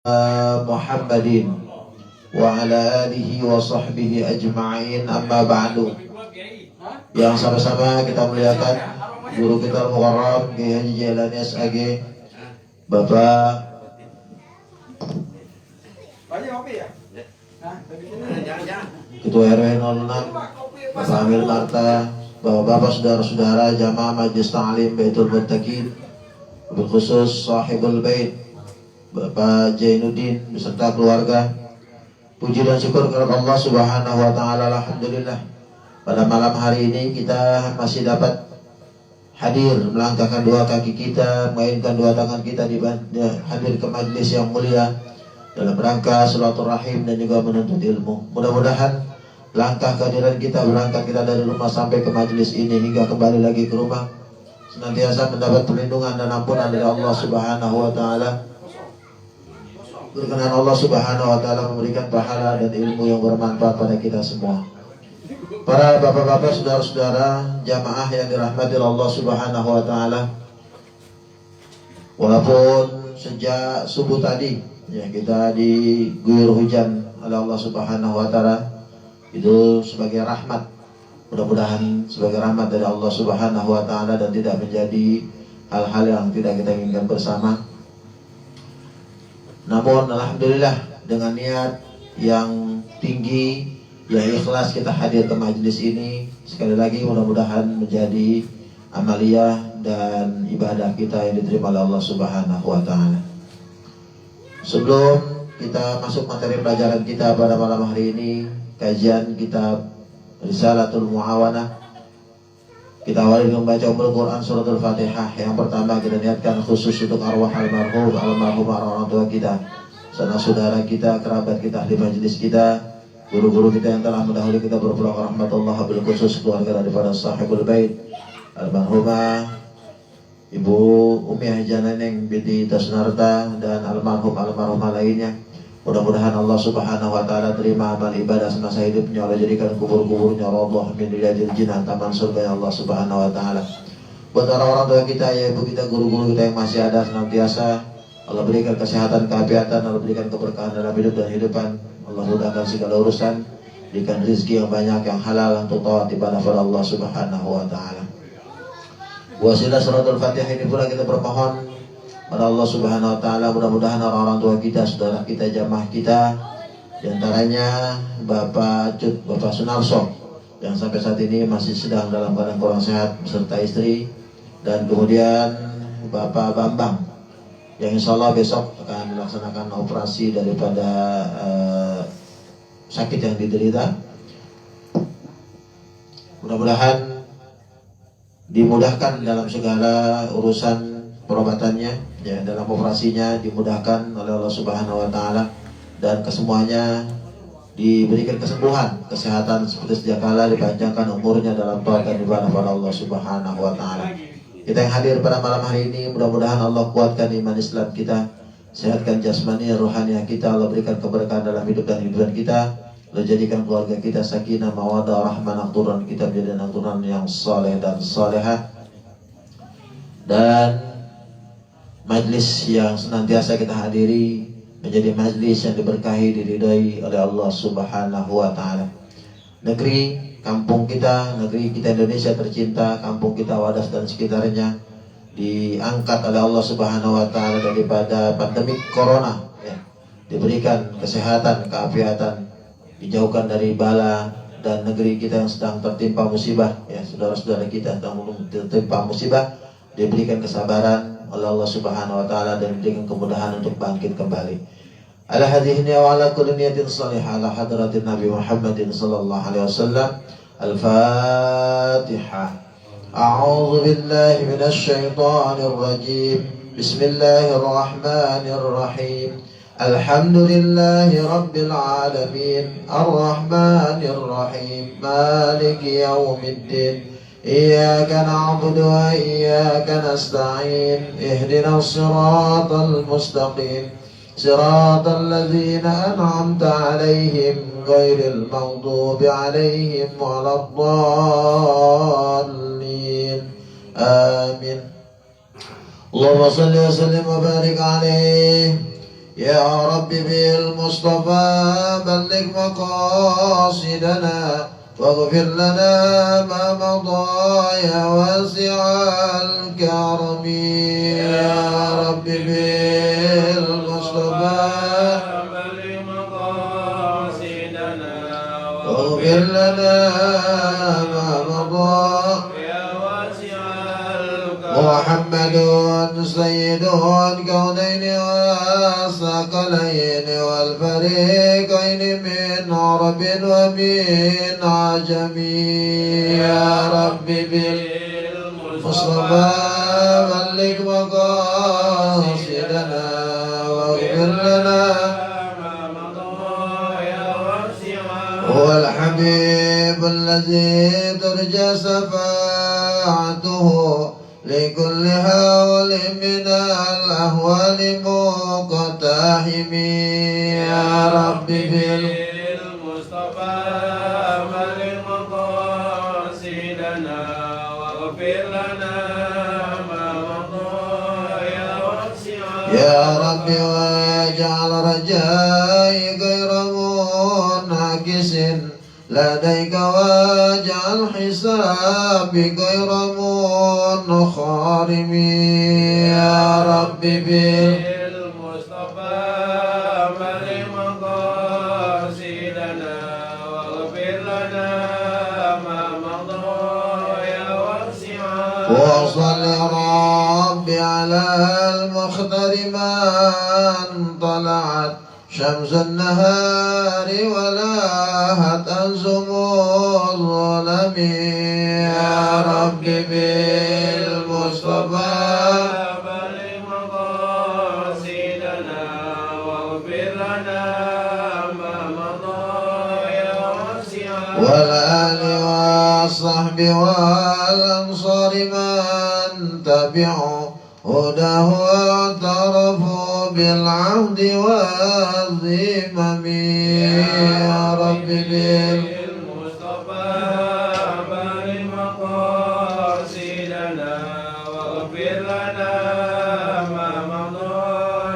Muhammadin wa ala alihi wa sahbihi ajma'in, amma ba'du. Yang sama-sama kita muliakan guru kita Al-Mukarram Kiai Haji Jailani SAG, Bapak Ketua RW 06, Bapak Amil Marta, Bapak-bapak, saudara-saudara jamaah Majelis Ta'lim Baitul Muttaqin, berkhusus Sahibul Bait Bapak Jainuddin beserta keluarga. Puji dan syukur kepada Allah Subhanahu wa taala. Alhamdulillah, pada malam hari ini kita masih dapat hadir, melangkahkan dua kaki kita, mainkan dua tangan kita hadir ke majlis yang mulia dalam rangka silaturahim dan juga menuntut ilmu. Mudah-mudahan langkah kehadiran kita, berangkat kita dari rumah sampai ke majlis ini hingga kembali lagi ke rumah, senantiasa mendapat perlindungan dan ampunan dari Allah Subhanahu wa taala. Berkenan Allah Subhanahu wa taala memberikan pahala dan ilmu yang bermanfaat pada kita semua. Para bapak-bapak, saudara-saudara jamaah yang dirahmati Allah Subhanahu wa taala, walaupun sejak subuh tadi ya kita diguyur hujan oleh Allah Subhanahu wa taala, itu sebagai rahmat. Mudah-mudahan sebagai rahmat dari Allah Subhanahu wa taala dan tidak menjadi hal-hal yang tidak kita inginkan bersama. Namun alhamdulillah dengan niat yang tinggi, yang ikhlas kita hadir ke majelis ini. Sekali lagi mudah-mudahan menjadi amaliyah dan ibadah kita yang diterima oleh Allah Subhanahu wa taala. Sebelum kita masuk materi pelajaran kita pada malam hari ini, kajian kitab Risalatul Muawanah, kita awali dengan membaca Quran surat Al-Fatihah. Yang pertama kita niatkan khusus untuk arwah almarhum orang tua kita, sanak saudara kita, kerabat kita, ahli majelis kita, guru-guru kita yang telah mendahului kita berpulang ke rahmatullah, wabil khusus keluarga daripada Sahibul Bait almarhumah Ibu Umi Haja Neneng binti Tasnarta dan almarhumah lainnya. Mudah-mudahan Allah Subhanahu wa taala terima amal ibadah semasa hidupnya, Allah jadikan kubur-kuburnya raudhah min riyadil jinnah, taman surga Allah Subhanahu wa taala. Buat orang-orang tua kita, ya ibu kita, guru-guru kita yang masih ada, senantiasa Allah berikan kesehatan, keafiatan, Allah berikan keberkahan dalam hidup dan hidupan. Allah mudahkan segala urusan, berikan rezeki yang banyak, yang halal untuk taat ibadah pada Allah Subhanahu wa taala. Wasilah suratul Fatihah ini pula kita bermohon pada Allah Subhanahu wa taala, mudah-mudahan orang-orang tua kita, saudara kita, jamaah kita, diantaranya Bapak Cut, Bapak Sunarso yang sampai saat ini masih sedang dalam keadaan kurang sehat beserta istri, dan kemudian Bapak Bambang yang insya Allah besok akan melaksanakan operasi daripada sakit yang diderita. Mudah-mudahan dimudahkan dalam segala urusan perobatannya, ya, dalam operasinya dimudahkan oleh Allah Subhanahu wa taala, dan kesemuanya diberikan kesembuhan, kesehatan seperti sedia kala, dipanjangkan umurnya dalam taat dan ibadah pada Allah Subhanahu wa taala. Kita yang hadir pada malam hari ini, mudah-mudahan Allah kuatkan iman Islam kita, sehatkan jasmani rohani kita, Allah berikan keberkahan dalam hidup dan hidupan kita, Allah jadikan keluarga kita sakinah, mawaddah, rahmah, turunan kita menjadi turunan yang saleh dan salehah, dan majlis yang senantiasa kita hadiri menjadi majlis yang diberkahi, diridhai oleh Allah Subhanahu wa taala. Negeri, kampung kita, negeri kita Indonesia tercinta, kampung kita Wadas dan sekitarnya diangkat oleh Allah Subhanahu wa taala daripada pandemi corona, ya. Diberikan kesehatan, keafiatan, dijauhkan dari bala, dan negeri kita yang sedang tertimpa musibah, ya, saudara-saudara kita sedang tertimpa musibah, diberikan kesabaran oleh Allah Subhanahu wa taala dan diberikan kemudahan untuk bangkit kembali. Ala hadhihi wa ala kulli niyatin salihah ala hadratin Nabi Muhammadin sallallahu alaihi wasallam. Al-Fatihah. A'udzu billahi minasy syaithanir rajim. Bismillahirrahmanirrahim. Alhamdulillahi rabbil alamin. Arrahmanir rahim. Maliki yaumiddin. إياك نعبد وإياك نستعين اهدنا الصراط المستقيم صراط الذين أنعمت عليهم غير المغضوب عليهم ولا الضالين آمين. اللهم صل وسلم وبارك عليه يا رب بالمصطفى بلغ مقاصدنا واغفر لنا ما مضى يا واسع الكرم يا رب بالمصطفى بلغ مقاصدنا واغفر لنا ما مضى يا واسع الكرم محمد سيد الكونين والثقلين والفريقين من عرب ومن عجم يا رب بالمصطفى بلغ مقاصدنا واغفر لنا ما مضى يا واسع هو الحبيب الذي ترجى شفاعته لكل هول من الأهوال مقتحم يا رب بالمصطفى بلغ مقاصدنا واغفر لنا ما مضى يا واسع يا رب واجعل رجائي غير منعكس لديك واجعل حسابي غير منخرم يا رب بالمصطفى بلغ مقاصدنا واغفر لنا ما مضى يا واسع وصل ربي على المختار من طلعت شمس النهار ولاهت أنزم الظلم يا رب بالمصطفى بلغ مقاصدنا واغفر لنا ما مضى يا واسع والآل والصحب والأنصار من تبعوا هداه واعترفوا بالعهد والذمم يا رب بالمصطفى بلغ مقاصدنا واغفر لنا ما مضى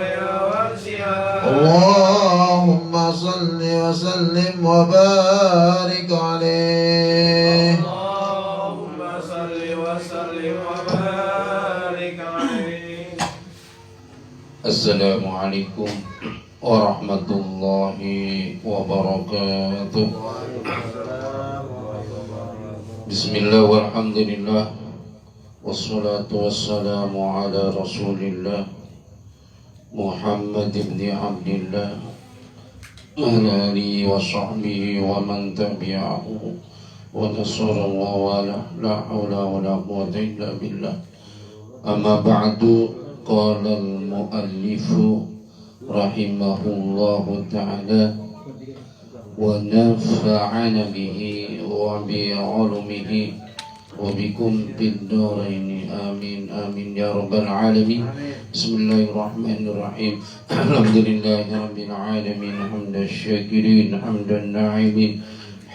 يا واسع اللهم صل وسلم وبارك عليه اللهم صل وسلم وبارك عليه. Assalamualaikum warahmatullahi wabarakatuh. Bismillah walhamdulillah wassalatu wassalamu ala rasulillah Muhammad ibn Abdillah wa ala alihi wa sahbihi wa man tabi'ahu wa nasara wa la hawla wa la quwwata illa billah. Amma ba'du. Qala al-muallifu rahimahullahu ta'ala wa nafa'ana bihi wa bi'ulumihi wa bikum fid dharain amin amin ya rabbal alamin. Bismillahirrahmanirrahim. Alhamdulillahi rabbil alamin hamdan syakirin hamdan na'imin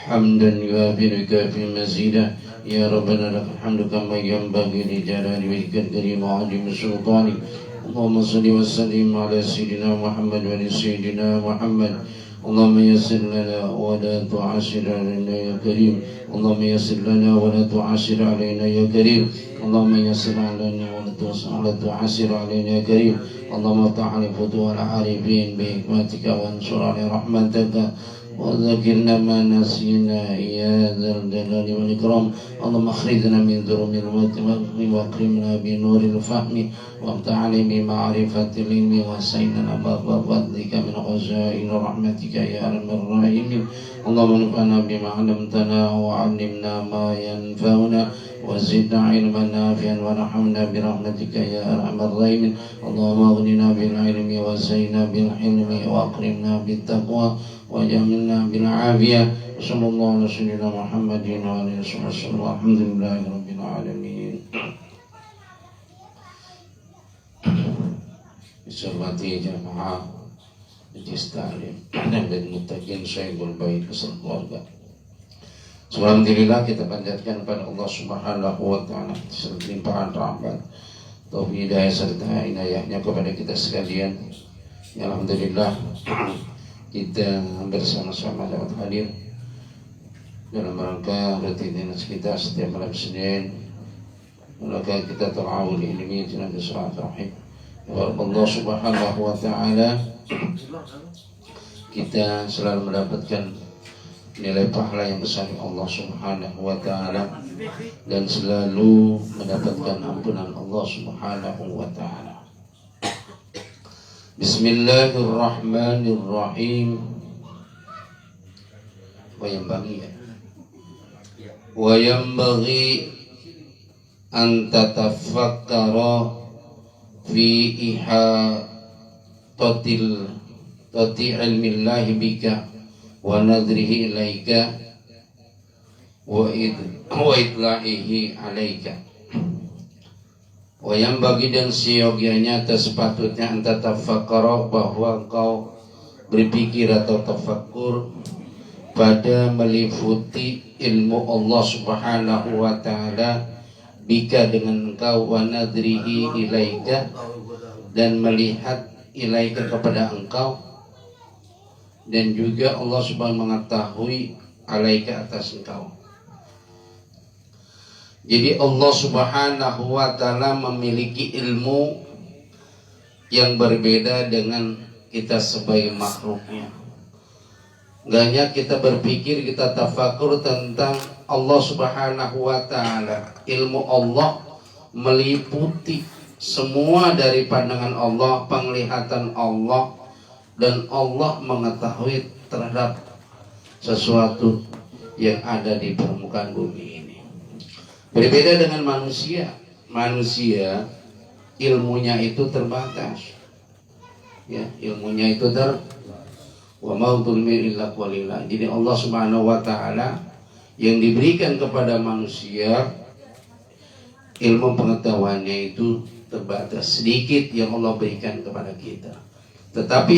hamdan yuafiru kafi mazidah. Ya Rabbana lakal hamdu kama yanbaghi li jalali wajhikal karim wa 'azimi sultanik. Allahumma salli wa sallim ala sayyidina Muhammad wa ali sayyidina Muhammad. Allahumma yassir lana wa la tu'assir alaina ya karim. Allahumma yassir lana wa la tu'assir alaina ya karim. Allahumma yassir lana wa la tu'assir alaina ya karim. Allahumma ta'ala futuhal arifin bi hikmatika wa ansur ala rahmataka وذكرنا ما نسينا يا ذا الجلال والإكرام. اللهم اخرجنا من ظلم الوهم واكرمنا بنور الفهم وافتح علينا بمعرفة العلم وسعنا باب فضلك من خزائن رحمتك يا أرحم الراحمين. اللهم انفعنا بما علمتنا وعلمنا ما ينفعنا وزدنا علما نافعا وارحمنا برحمتك يا أرحم الراحمين. اللهم اغننا بالعلم وزينا بالحلم واكرمنا بالتقوى وجملنا بالعافية. صلى الله على سيدنا محمد وعلى آله وسلم. الحمد لله رب العالمين. Dihormati jamaah Majlis Ta'lim dan muttaqin Syaibul Bait beserta keluarga. Alhamdulillah kita panjatkan kepada Allah Subhanahu wa taala limpahan rahmat, taufik hidayah serta inayahnya kepada kita sekalian Alhamdulillah kita bersama-sama dapat hadir dalam rangka rutinitas kita setiap malam Senin. Maka kita terawih ilmi dengan silaturahim. Allah Subhanahu wa taala kita selalu mendapatkan nilai pahala yang besar Allah Subhanahu wa taala dan selalu mendapatkan ampunan Allah Subhanahu wa taala. Bismillahirrahmanirrahim. Wa yanbaghi an tatafakkara fi ihatatil ilmillahi bika wa nadrihi ilaika wa idla'ihi alaika. Wa yang bagi dan seyogianya atau sepatutnya anta tafakkara bahwa engkau berpikir atau tafakkur pada meliputi ilmu Allah Subhanahu wa taala bika dengan engkau wa nadrihi ilaika dan melihat ilaika kepada engkau dan juga Allah Subhanahu mengetahui alaika atas engkau. Jadi Allah Subhanahu wa taala memiliki ilmu yang berbeda dengan kita sebagai makhluknya. Gak hanya kita berpikir, kita tafakur tentang Allah Subhanahu wa taala. Ilmu Allah meliputi semua dari pandangan Allah, penglihatan Allah, dan Allah mengetahui terhadap sesuatu yang ada di permukaan bumi ini. Berbeda dengan manusia. Manusia ilmunya itu terbatas. Ya, ilmunya itu wa mautul mir illa qalila. Jadi Allah Subhanahu wa taala yang diberikan kepada manusia ilmu pengetahuannya itu terbatas, sedikit yang Allah berikan kepada kita. Tetapi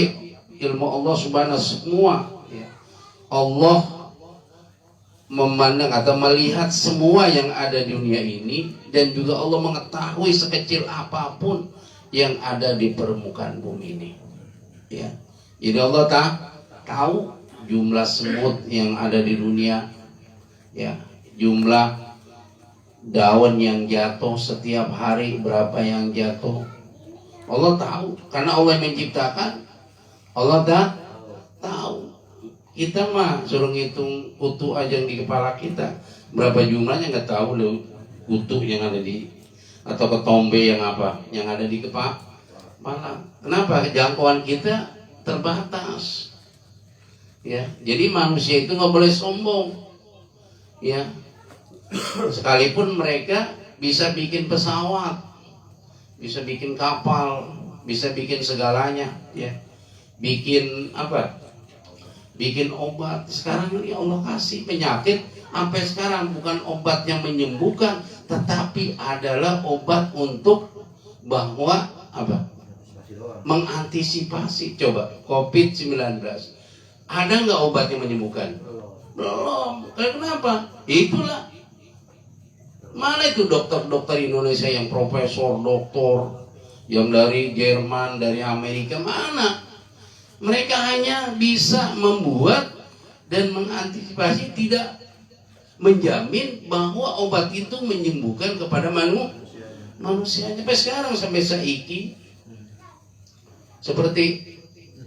ilmu Allah Subhanahu semua, ya, Allah memandang atau melihat semua yang ada di dunia ini, dan juga Allah mengetahui sekecil apapun yang ada di permukaan bumi ini. Ya, jadi Allah tahu jumlah semut yang ada di dunia, ya, jumlah daun yang jatuh setiap hari berapa yang jatuh. Allah tahu karena Allah yang menciptakan. Allah tahu. Kita mah suruh ngitung kutu aja yang di kepala kita, berapa jumlahnya nggak tahu loh, kutu yang ada di atau ketombe yang apa yang ada di kepala. Kenapa? Jangkauan kita terbatas. Ya, jadi manusia itu nggak boleh sombong. Ya, sekalipun mereka bisa bikin pesawat, bisa bikin kapal, bisa bikin segalanya, ya, bikin apa? Bikin obat. Sekarang ini Allah kasih penyakit sampai sekarang bukan obat yang menyembuhkan, tetapi adalah obat untuk bahwa apa? Mengantisipasi. Coba COVID-19, ada nggak obat yang menyembuhkan? Belum. Kenapa? Itulah. Mana itu dokter-dokter Indonesia yang profesor, doktor, yang dari Jerman, dari Amerika, mana? Mereka hanya bisa membuat dan mengantisipasi, tidak menjamin bahwa obat itu menyembuhkan kepada manusia. Sampai sekarang, sampai saiki, seperti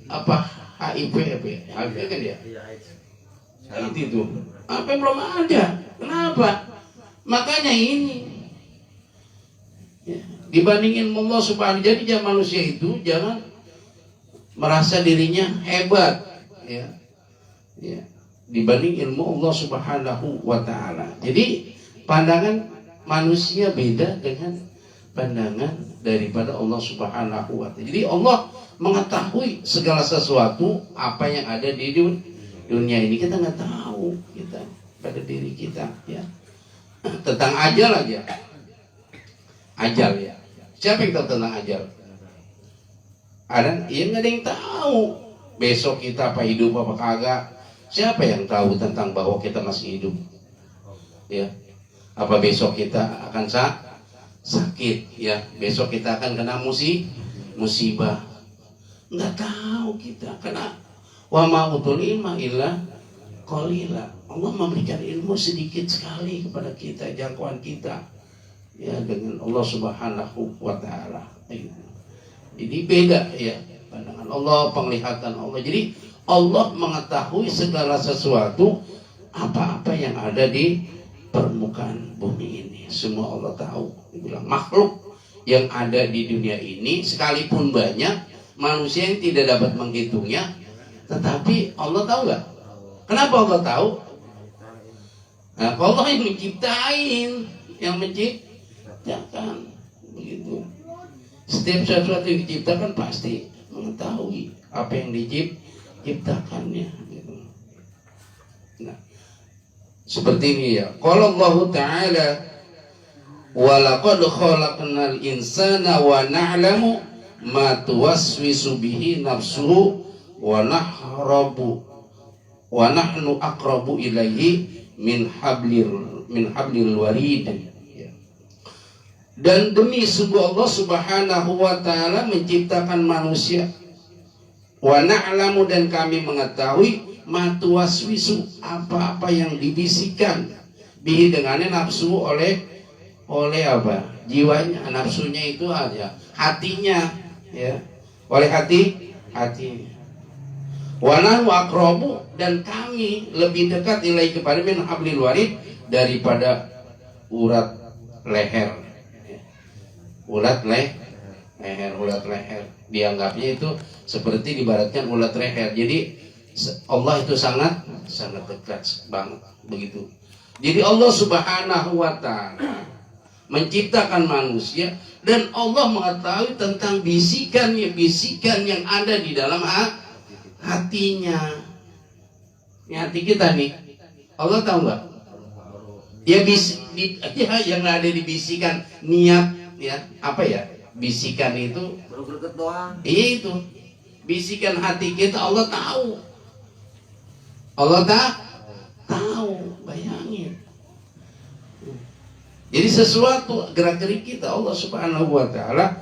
apa HIV kan dia? Itu apa yang belum ada? Kenapa? Makanya ini ya, dibandingin Allah Subhanahu. Jadi jangan manusia itu jangan merasa dirinya hebat, ya, dibanding ilmu Allah Subhanahu wa taala. Jadi pandangan manusia beda dengan pandangan daripada Allah Subhanahu wa taala. Jadi Allah mengetahui segala sesuatu apa yang ada di dunia ini. Kita nggak tahu, kita pada diri kita, ya. Tentang ajal aja. Ajal, ya. Siapa yang tahu tentang ajal? Ada, ya nggak ada yang tahu. Besok kita apa hidup apa kagak? Siapa yang tahu tentang bahwa kita masih hidup? Ya, apa besok kita akan sakit? Ya, besok kita akan kena musibah. Nggak tahu kita. Karena wa ma utul ilma illa qalila. Allah memberikan ilmu sedikit sekali kepada kita, jangkauan kita ya dengan Allah Subhanahu wa taala. Jadi beda ya pandangan Allah, penglihatan Allah. Jadi Allah mengetahui segala sesuatu, apa-apa yang ada di permukaan bumi ini. Semua Allah tahu. Dibilang makhluk yang ada di dunia ini sekalipun banyak, manusia yang tidak dapat menghitungnya, tetapi Allah tahu nggak? Kenapa Allah tahu? Nah, Allah yang menciptain, yang menciptakan, begitu. Setiap sesuatu yang diciptakan pasti mengetahui apa yang diciptakannya. Gitu. Nah, seperti ini ya. Qala Allah Ta'ala, wa laqad khalaqnal insana wa na'lamu ma tuwaswisu bihi nafsuhu wa nahnu aqrabu ilaihi min hablil warid. Dan demi sungguh Allah Subhanahu wa taala menciptakan manusia, wa na'lamu, dan kami mengetahui ma tuwaswisu, apa-apa yang dibisikkan bihi dengannya nafsu oleh apa? Jiwanya, nafsunya itu aja, hatinya ya. Oleh hatinya. Wa nahnu aqrabu, dan kami lebih dekat ilai kepada min hablil warid, daripada urat leher. Ulat leher. Dianggapnya itu seperti dibaratkan ulat leher. Jadi Allah itu sangat dekat banget begitu. Jadi Allah Subhanahu wa taala menciptakan manusia, dan Allah mengetahui tentang bisikan yang ada di dalam hatinya. Ini hati kita nih. Allah tahu nggak? Ya yang ada di bisikan niat ya, apa ya? Bisikan itu iya, itu bisikan hati kita Allah tahu. Allah tahu, bayangin. Jadi sesuatu gerak-gerik kita Allah Subhanahu wa taala,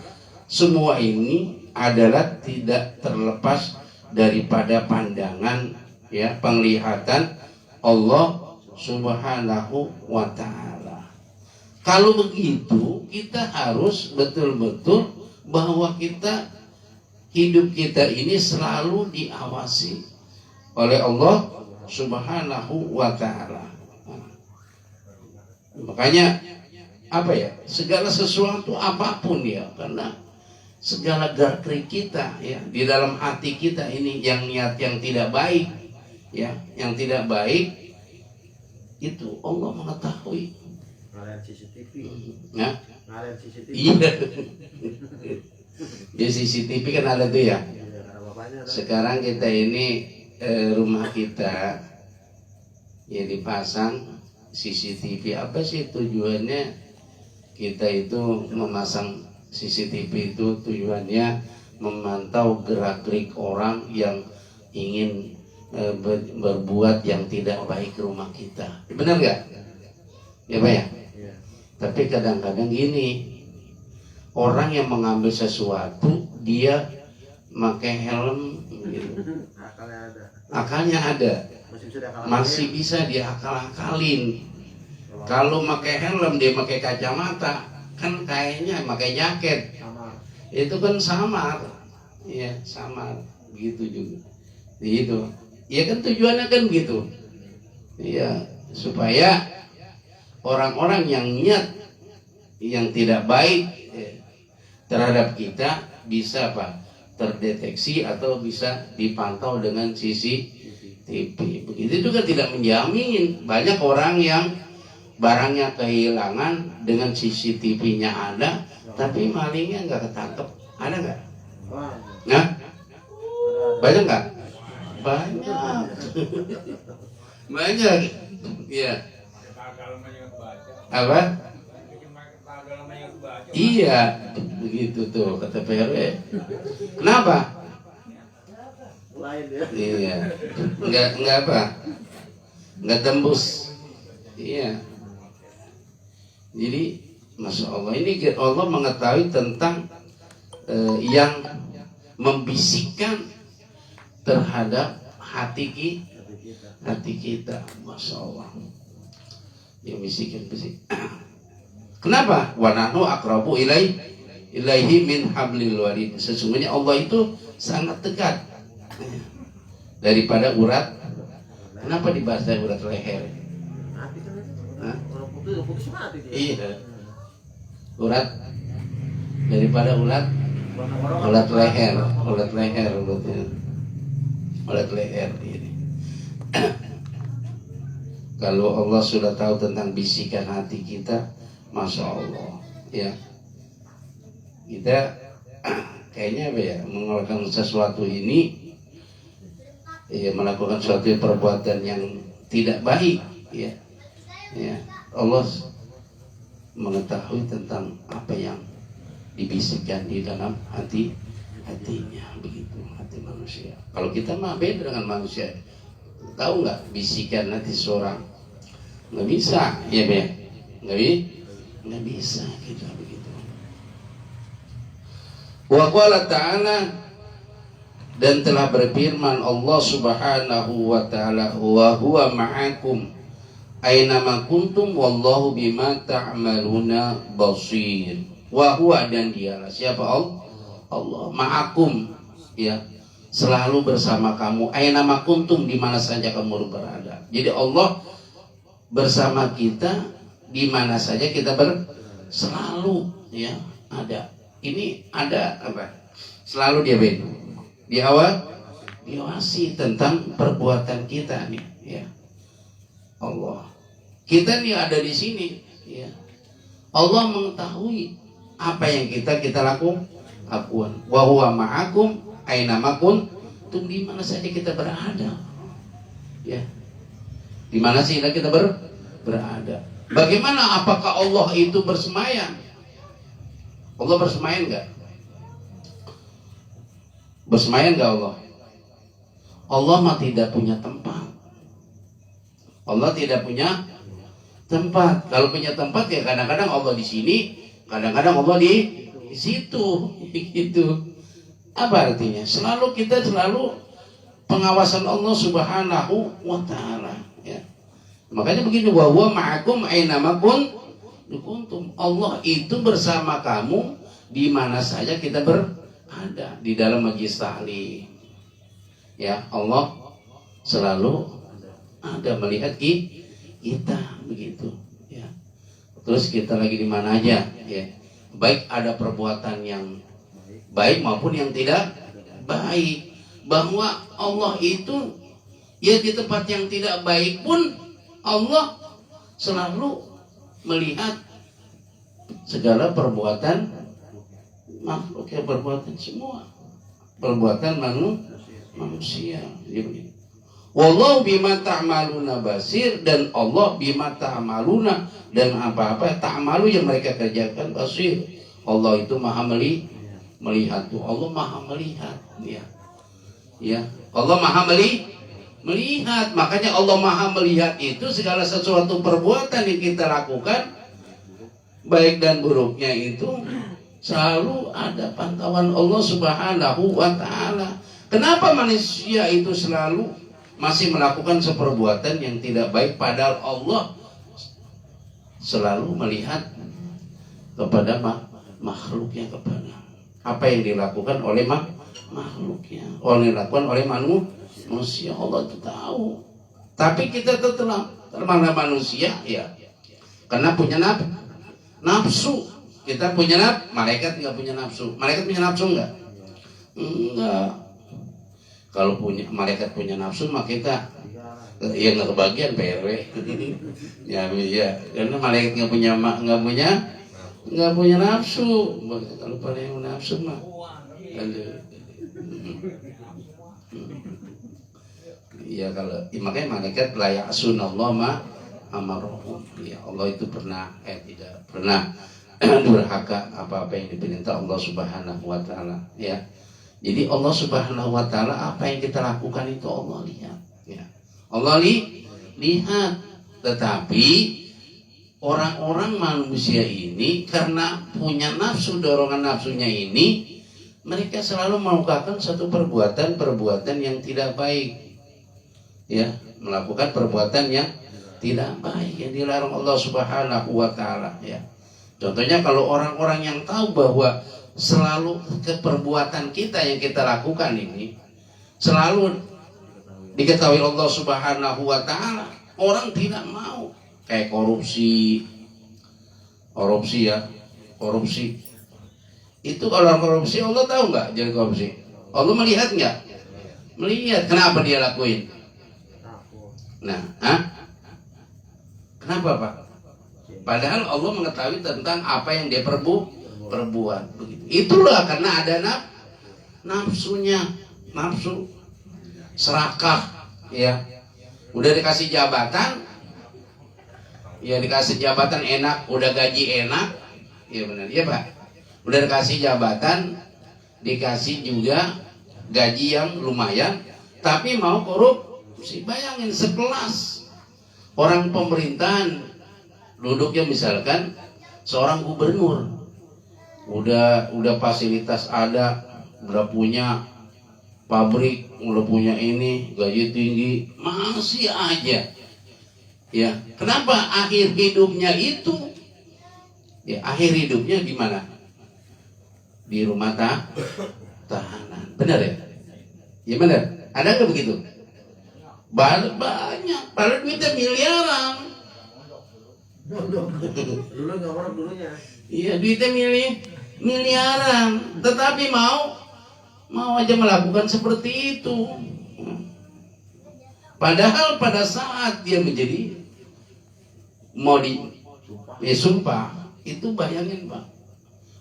semua ini adalah tidak terlepas daripada pandangan ya, penglihatan Allah Subhanahu wa taala. Kalau begitu, kita harus betul-betul bahwa hidup kita ini selalu diawasi oleh Allah Subhanahu wa taala. Makanya apa ya? Segala sesuatu apapun ya, karena segala gerak-gerik kita ya di dalam hati kita ini, yang niat yang tidak baik ya, yang tidak baik itu Allah mengetahui. Ngalian CCTV. Nah, Ngalian CCTV. iya. Di CCTV kan ada tuh ya. Sekarang kita ini rumah kita ya dipasang CCTV. Apa sih tujuannya? Kita itu memasang CCTV itu tujuannya memantau gerak-gerik orang yang ingin berbuat yang tidak baik ke rumah kita. Benar nggak? Ya Pak ya? Tapi kadang-kadang gini, orang yang mengambil sesuatu dia pakai helm gitu. Akalnya ada. Masih bisa dia akal-akalin. Kalau pakai helm, dia pakai kacamata, kan kayaknya pakai jaket. Itu kan samar. Ya, samar gitu juga. Gitu. Ya kan tujuannya kan gitu. Iya, supaya orang-orang yang niat yang tidak baik terhadap kita bisa terdeteksi atau bisa dipantau dengan CCTV. Begitu juga tidak menjamin. Banyak orang yang barangnya kehilangan dengan CCTV-nya ada, tapi malingnya nggak ketangkep. Ada nggak? Nah, banyak nggak? Banyak. Banyak. Iya. Apa? Iya, begitu tuh kata PRW. Kenapa? Iya, enggak apa? Enggak tembus. Iya. Jadi, masya Allah, ini Allah mengetahui tentang yang membisikkan terhadap hati hati kita. kita, masya Allah, yang bisikin. Kenapa? Wa nahnu aqrabu ilaihi min hablil warid. Sesungguhnya Allah itu sangat dekat daripada urat. Kenapa dibahas dari urat leher? Mati kan itu. Hah? Orang putus mati dia. Iya. Urat daripada urat leher ini. Kalau Allah sudah tahu tentang bisikan hati kita, masya Allah, ya, kita kayaknya apa ya, melakukan sesuatu ini, ya, melakukan suatu perbuatan yang tidak baik, ya, ya, Allah mengetahui tentang apa yang dibisikkan di dalam hatinya, begitu, hati manusia. Kalau kita mah beda dengan manusia. Tahu nggak bisikan hati seorang? Nggak bisa, ya be, nggak bisa kita begitu. Wa qala ta'ala, dan telah berfirman Allah Subhanahu wa ta'ala, wa huwa ma'akum aina ma kuntum wallahu bima ta'maluna basir. Wa huwa, dan dialah siapa? Allah ma'akum, ya, selalu bersama kamu, aina ma kuntum, di mana saja kamu berada. Jadi Allah bersama kita di mana saja kita selalu, ya, ada. Ini ada apa? Selalu dia diawasi tentang perbuatan kita nih, ya. Allah, kita nih ada di sini, ya. Allah mengetahui apa yang kita lakukan. Wa huwa ma'akum aina ma kuntum, di mana saja kita berada, ya. Di mana saja kita berada. Bagaimana, apakah Allah itu bersemayam? Allah bersemayam enggak? Bersemayam enggak Allah? Allah mah tidak punya tempat. Allah tidak punya tempat. Kalau punya tempat, ya kadang-kadang Allah di sini, kadang-kadang Allah di situ, gitu. Apa artinya? Kita selalu pengawasan Allah Subhanahu wa ta'ala, ya. Makanya begini, wa huwa ma'akum aina ma kuntum. Allah itu bersama kamu di mana saja kita berada. Di dalam majlis ta'lim, ya, Allah selalu ada melihat kita, begitu, ya. Terus kita lagi di mana aja, ya. Baik ada perbuatan yang baik maupun yang tidak baik. Bahwa Allah itu, ya, di tempat yang tidak baik pun Allah selalu melihat segala perbuatan makhluk, ya, perbuatan semua, perbuatan manusia. Wallahu bima ta'maluna basir, dan Allah bima ta'maluna, dan apa-apa ta'malu yang mereka kerjakan basir. Allah itu maha melihat tuh. Allah maha melihat, ya. Ya, Allah maha melihat. Makanya Allah maha melihat itu segala sesuatu perbuatan yang kita lakukan, baik dan buruknya, itu selalu ada pantauan Allah Subhanahu wa ta'ala. Kenapa manusia itu selalu masih melakukan seperbuatan yang tidak baik, padahal Allah selalu melihat kepada makhluknya, kepada apa yang dilakukan oleh makhluknya, dilakukan oleh manusia. Allah itu tahu. Tapi kita tetap termana manusia, ya, karena punya nafsu. Kita punya malaikat nggak punya nafsu. Malaikat punya nafsu nggak? Enggak. Kalau malaikat punya nafsu, maka kita ya nggak kebagian PRW. Ya, karena malaikat nggak punya nafsu. Kalau pada yang nafsu mah, ya, kalau makanya malaikat la ya'sunallah ma amarahum. Ya, Allah itu tidak pernah durhaka apa-apa yang diperintah Allah Subhanahu wa ta'ala, ya. Jadi Allah Subhanahu wa ta'ala, apa yang kita lakukan itu Allah lihat, ya. Allah lihat. Tetapi orang-orang manusia ini karena punya nafsu, dorongan nafsunya ini mereka selalu melakukan satu perbuatan yang tidak baik, ya, melakukan perbuatan yang tidak baik yang dilarang Allah Subhanahu wa taala, ya. Contohnya kalau orang-orang yang tahu bahwa selalu perbuatan kita yang kita lakukan ini selalu diketahui Allah Subhanahu wa taala, orang tidak mau. Kayak korupsi ya, korupsi. Itu kalau korupsi Allah tahu nggak jadi korupsi? Allah melihat nggak? Melihat. Kenapa dia lakuin? Nah, kenapa Pak? Padahal Allah mengetahui tentang apa yang dia perbuat. Begitu. Itulah karena ada nafsunya, nafsu serakah, ya. Udah dikasih jabatan, ya dikasih jabatan enak, udah gaji enak, ya benar, ya Pak. Udah dikasih jabatan, dikasih juga gaji yang lumayan, tapi mau korupsi. Bayangin sekelas orang pemerintahan duduknya misalkan seorang gubernur, udah fasilitas ada, udah punya pabrik, udah punya ini, gaji tinggi, masih aja, ya. Kenapa akhir hidupnya itu? Ya, akhir hidupnya di mana? Di rumah tahanan. Benar ya? Ya benar. Ada nggak begitu? Banyak. Padahal duitnya miliaran. Dulu nggak orang dulunya. Iya, duitnya miliaran. Tetapi mau aja melakukan seperti itu. Padahal pada saat dia menjadi mau sumpah, itu bayangin Pak.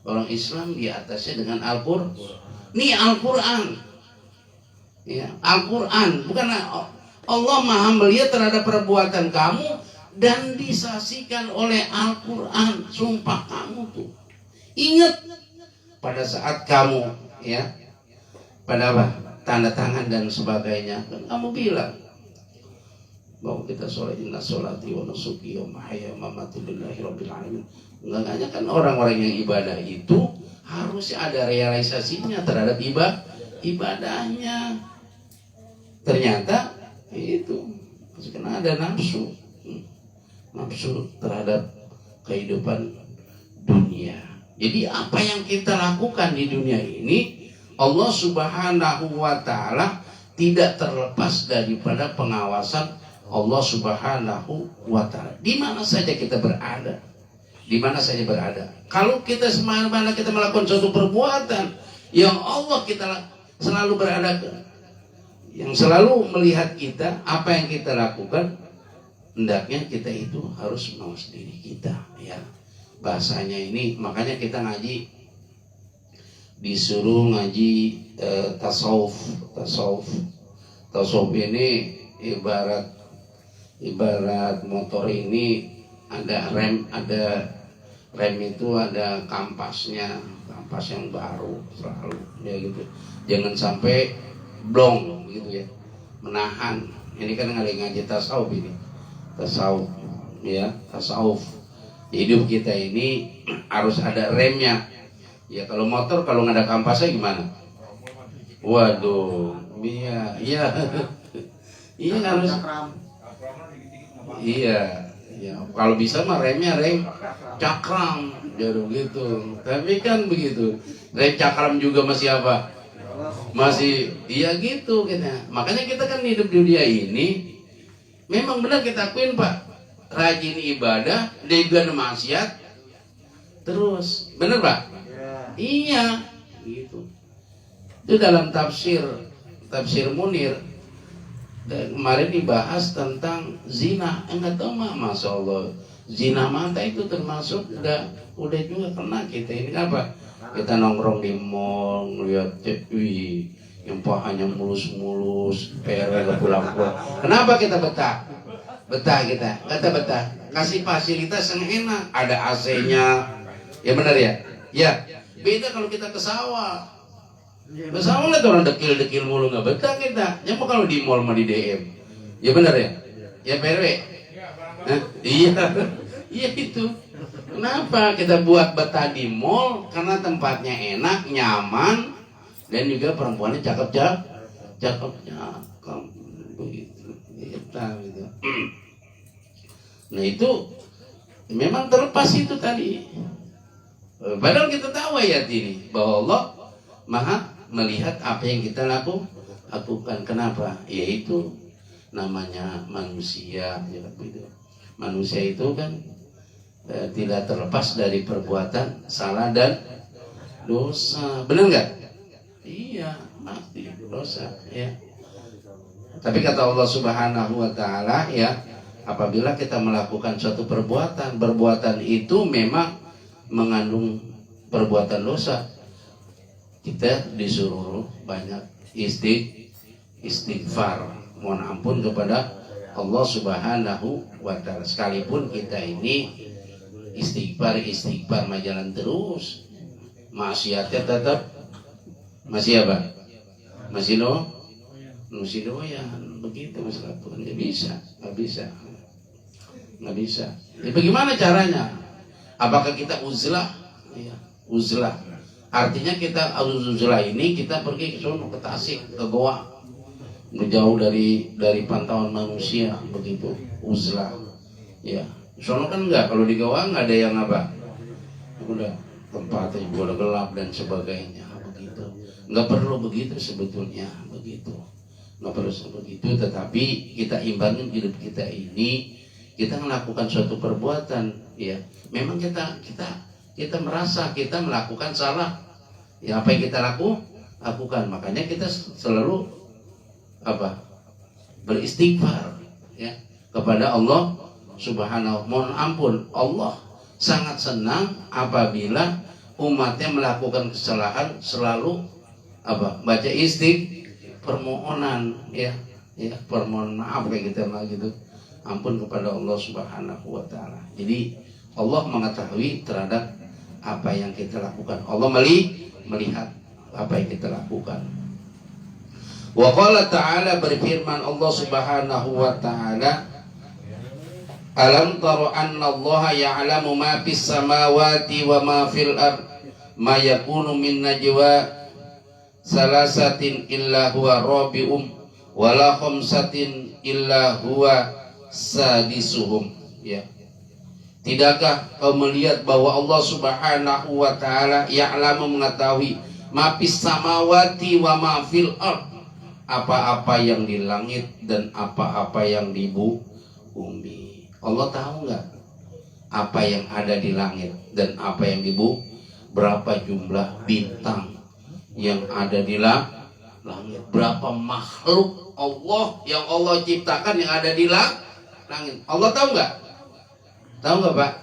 Orang Islam di atasnya dengan Al-Qur'an. Ini Al-Qur'an. Ya, Al-Qur'an. Bukan Allah Maha melihat terhadap perbuatan kamu dan disaksikan oleh Al-Qur'an. Sumpah kamu tuh. Ingat pada saat kamu, ya, pada apa? Tanda tangan dan sebagainya. Kan kamu bilang bahwa kita sholat, inna sholati wa nusuki wa mahya wa mamati lillahi rabbil alamin. Enggaknya kan orang-orang yang ibadah itu harusnya ada realisasinya terhadap ibadahnya. Ternyata itu karena ada nafsu terhadap kehidupan dunia. Jadi apa yang kita lakukan di dunia ini, Allah Subhanahu wa taala tidak terlepas daripada pengawasan Allah Subhanahu wa taala. Di mana saja kita berada. Di mana saja berada. Kalau kita semana kita melakukan suatu perbuatan yang Allah kita selalu berada, yang selalu melihat kita, apa yang kita lakukan, hendaknya kita itu harus mawas diri kita, ya. Bahasanya ini, makanya kita ngaji disuruh ngaji tasawuf ini ibarat motor ini ada rem itu ada kampasnya, kampas yang baru selalu, ya gitu. Jangan sampai blong gitu ya, menahan. Ini kan ngaji tasawuf ini, tasawuf, ya, tasawuf. Hidup kita ini harus ada remnya. Ya kalau motor kalau nggak ada kampasnya gimana? Waduh, iya, iya harus. Iya. Ya, kalau bisa mah remnya rem cakram, jadi gitu. Tapi kan begitu, rem cakram juga masih apa? Masih, iya gitu kita. Makanya kita kan hidup di dunia ini, memang benar kita akuin Pak, rajin ibadah, dia maksiat, terus, benar Pak? Iya, gitu. Itu dalam tafsir Munir. Dan kemarin dibahas tentang zina, enggak tahu mah, masya Allah, zina mata itu termasuk udah juga kena kita ini apa? Kita nongkrong di mall, ngeliat cewek yang pahanya mulus-mulus, perel pulang-pulang. Kenapa kita betah? Kata betah. Kasih fasilitas yang enak, ada AC-nya, ya benar ya? Ya. Beda kalau kita ke sawah. Bersama lihat orang dekil mulu nggak betah kita. Nyampe kalau di mall mah di DM. Ya benar ya? Ya PRW. Iya itu. Kenapa kita buat betah di mall? Karena tempatnya enak, nyaman, Dan juga perempuannya cakep begitu. Gitu. Nah itu memang terlepas itu tadi. Padahal kita tahu ayat ini bahwa Allah Maha melihat apa yang kita lakukan. Kenapa? Yaitu namanya manusia. Manusia itu kan tidak terlepas dari perbuatan salah dan dosa. Benar nggak? Iya, pasti dosa. Ya. Tapi kata Allah Subhanahu Wa Taala, ya, apabila kita melakukan suatu perbuatan itu memang mengandung perbuatan dosa, kita disuruh banyak istighfar, mohon ampun kepada Allah Subhanahu Wa Taala. Sekalipun kita ini istighfar jalan terus, maksiatnya tetap masih apa? Masih doyan. Begitu masalah Tuhan. Nggak bisa. Ya, bagaimana caranya? Apakah kita uzlah? Ya, uzlah. Artinya kita uzlah ini kita pergi ke sono, ke Tasik, ke Goa, jauh dari pantauan manusia, begitu uzlah. Ya, sono kan enggak, kalau di Goa nggak ada yang apa? Udah tempatnya udah gelap dan sebagainya, begitu. Nggak perlu begitu sebetulnya, begitu. Nggak perlu begitu, tetapi kita imbangin hidup kita ini, kita melakukan suatu perbuatan, ya. Memang kita merasa kita melakukan salah, ya, apa yang kita lakukan, makanya kita selalu apa? Beristighfar, ya, kepada Allah Subhanahu. Mohon ampun, Allah sangat senang apabila umatnya melakukan kesalahan selalu apa? Baca permohonan, ya, permohonan maaf kayak gitu, ampun kepada Allah Subhanahu Wa Taala. Jadi Allah mengetahui terhadap apa yang kita lakukan. Allah melihat apa yang kita lakukan. Wa qala ta'ala, berfirman Allah Subhanahu Wa Taala, alam tara anna Allah ya'lamu ma fis samawati wa ma fil ard ma yakunu min najwa salasatin illa huwa rabi'um wala khamsatin illa huwa sadisuhum. Ya. Tidakkah kau melihat bahwa Allah Subhanahu Wa Taala ya'lamu, mengetahui, ma fis samawati wa ma fil ard, apa-apa yang di langit dan apa-apa yang di bumi. Allah tahu nggak apa yang ada di langit dan apa yang di bumi? Berapa jumlah bintang yang ada di langit? Berapa makhluk Allah yang Allah ciptakan yang ada di langit? Allah tahu nggak? Tahu nggak, Pak?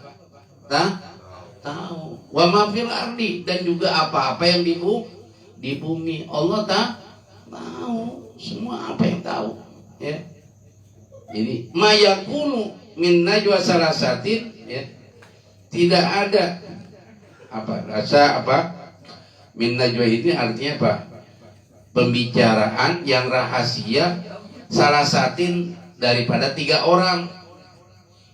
Tahu. Wa ma fil ardi, dan juga apa-apa yang di bumi. Allah tahu semua, apa yang tahu, ya. Jadi mayakunu min najwa salasatin, ya, tidak ada min najwa ini artinya apa? Pembicaraan yang rahasia salasatin daripada 3 orang,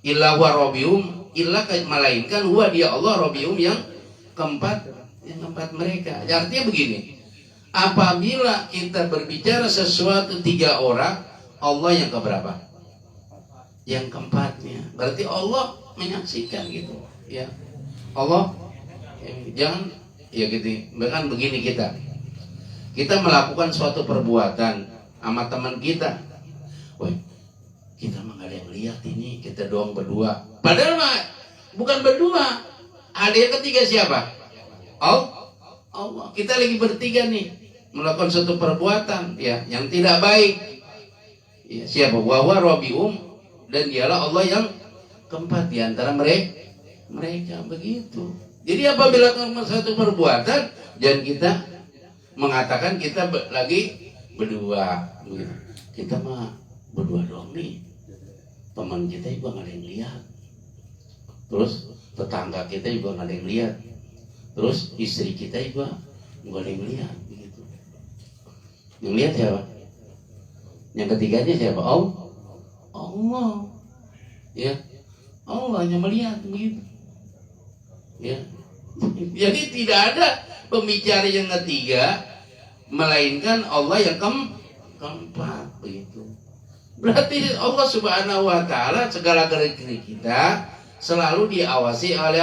illa huwa rabium, illa melainkan huwa dia Allah rabium yang keempat mereka. Artinya begini, apabila kita berbicara sesuatu 3 orang, Allah yang keberapa? Yang keempatnya. Berarti Allah menyaksikan gitu, ya. Allah jangan, ya gitu. Bahkan begini, kita melakukan suatu perbuatan sama teman kita. Woi, kita mah gak ada yang lihat ini, kita doang berdua. Padahal mah bukan berdua. Ada yang ketiga siapa? Allah. Kita lagi bertiga nih melakukan suatu perbuatan, ya, yang tidak baik. Ya, siapa? Wa rabium, dan dialah Allah yang keempat di antara mereka, begitu. Jadi apabila melakukan suatu perbuatan, jangan kita mengatakan kita lagi berdua, begitu. Kita mah berdua doang nih, teman kita juga nggak ada yang lihat, terus tetangga kita juga nggak ada yang lihat, terus istri kita juga nggak ada yang lihat, begitu. Yang lihat siapa? Yang ketiganya siapa? Allah, ya. Allah hanya melihat, begitu, ya. Jadi tidak ada pembicara yang ketiga melainkan Allah yang keempat, begitu. Berarti Allah Subhanahu wa taala segala gerak-gerik kita selalu diawasi oleh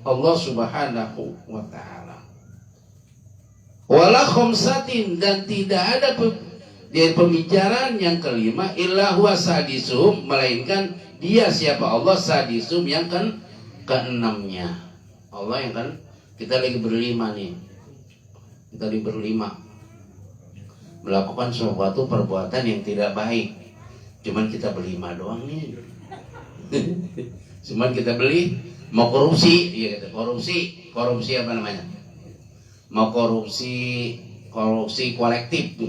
Allah Subhanahu wa taala. Wala khamsatin, dan tidak ada dari pembicaraan yang kelima illa huwa sadisum, melainkan dia siapa Allah sadisum yang keenamnya. Allah yang kan kita lagi berlima nih. Kita lagi berlima melakukan suatu perbuatan yang tidak baik. Cuman kita berlima doang nih. Cuman kita mau korupsi, iya kata korupsi apa namanya? Mau korupsi kolektif.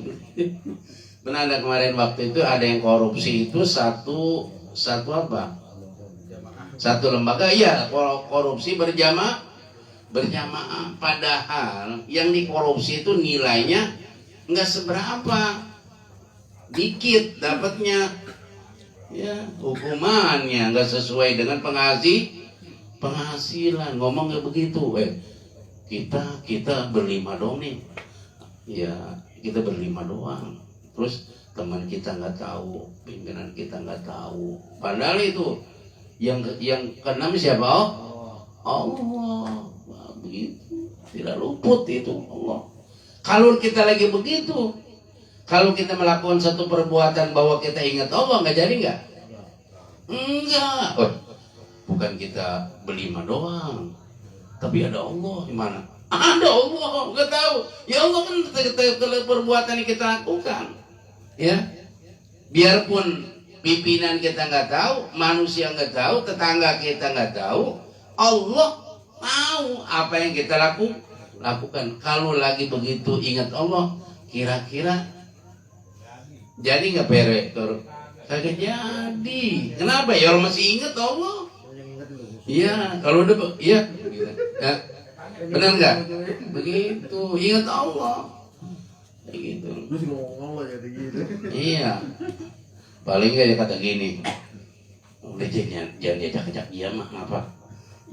Benar, ada kemarin waktu itu ada yang korupsi itu satu apa? Satu lembaga, iya, korupsi berjamaah. Padahal yang dikorupsi itu nilainya nggak seberapa, dikit dapatnya, ya hukumannya nggak sesuai dengan penghasilan. Ngomongnya begitu, kita berlima doang nih, ya kita berlima doang. Terus teman kita nggak tahu, pimpinan kita nggak tahu. Padahal itu yang keenam siapa? Allah. Nah, begitu, tidak luput itu Allah. Kalau kita lagi begitu, kalau kita melakukan satu perbuatan bahwa kita ingat Allah, nggak jadi nggak? Enggak. Bukan kita berlima doang, tapi ada Allah di mana? Ada Allah, nggak tahu. Ya Allah kan perbuatan yang kita lakukan, ya. Biarpun pimpinan kita nggak tahu, manusia nggak tahu, tetangga kita nggak tahu, Allah tahu apa yang kita lakukan. Kalau lagi begitu ingat Allah, kira-kira jadi nggak pere? Kagak jadi. Kenapa? Ya orang masih ingat Allah. Iya, kalau udah, iya, ya, benar nggak? Begitu, ingat Allah. Begitu. Iya. Paling nggak dia kata gini, udah jangan diajak dia mah apa?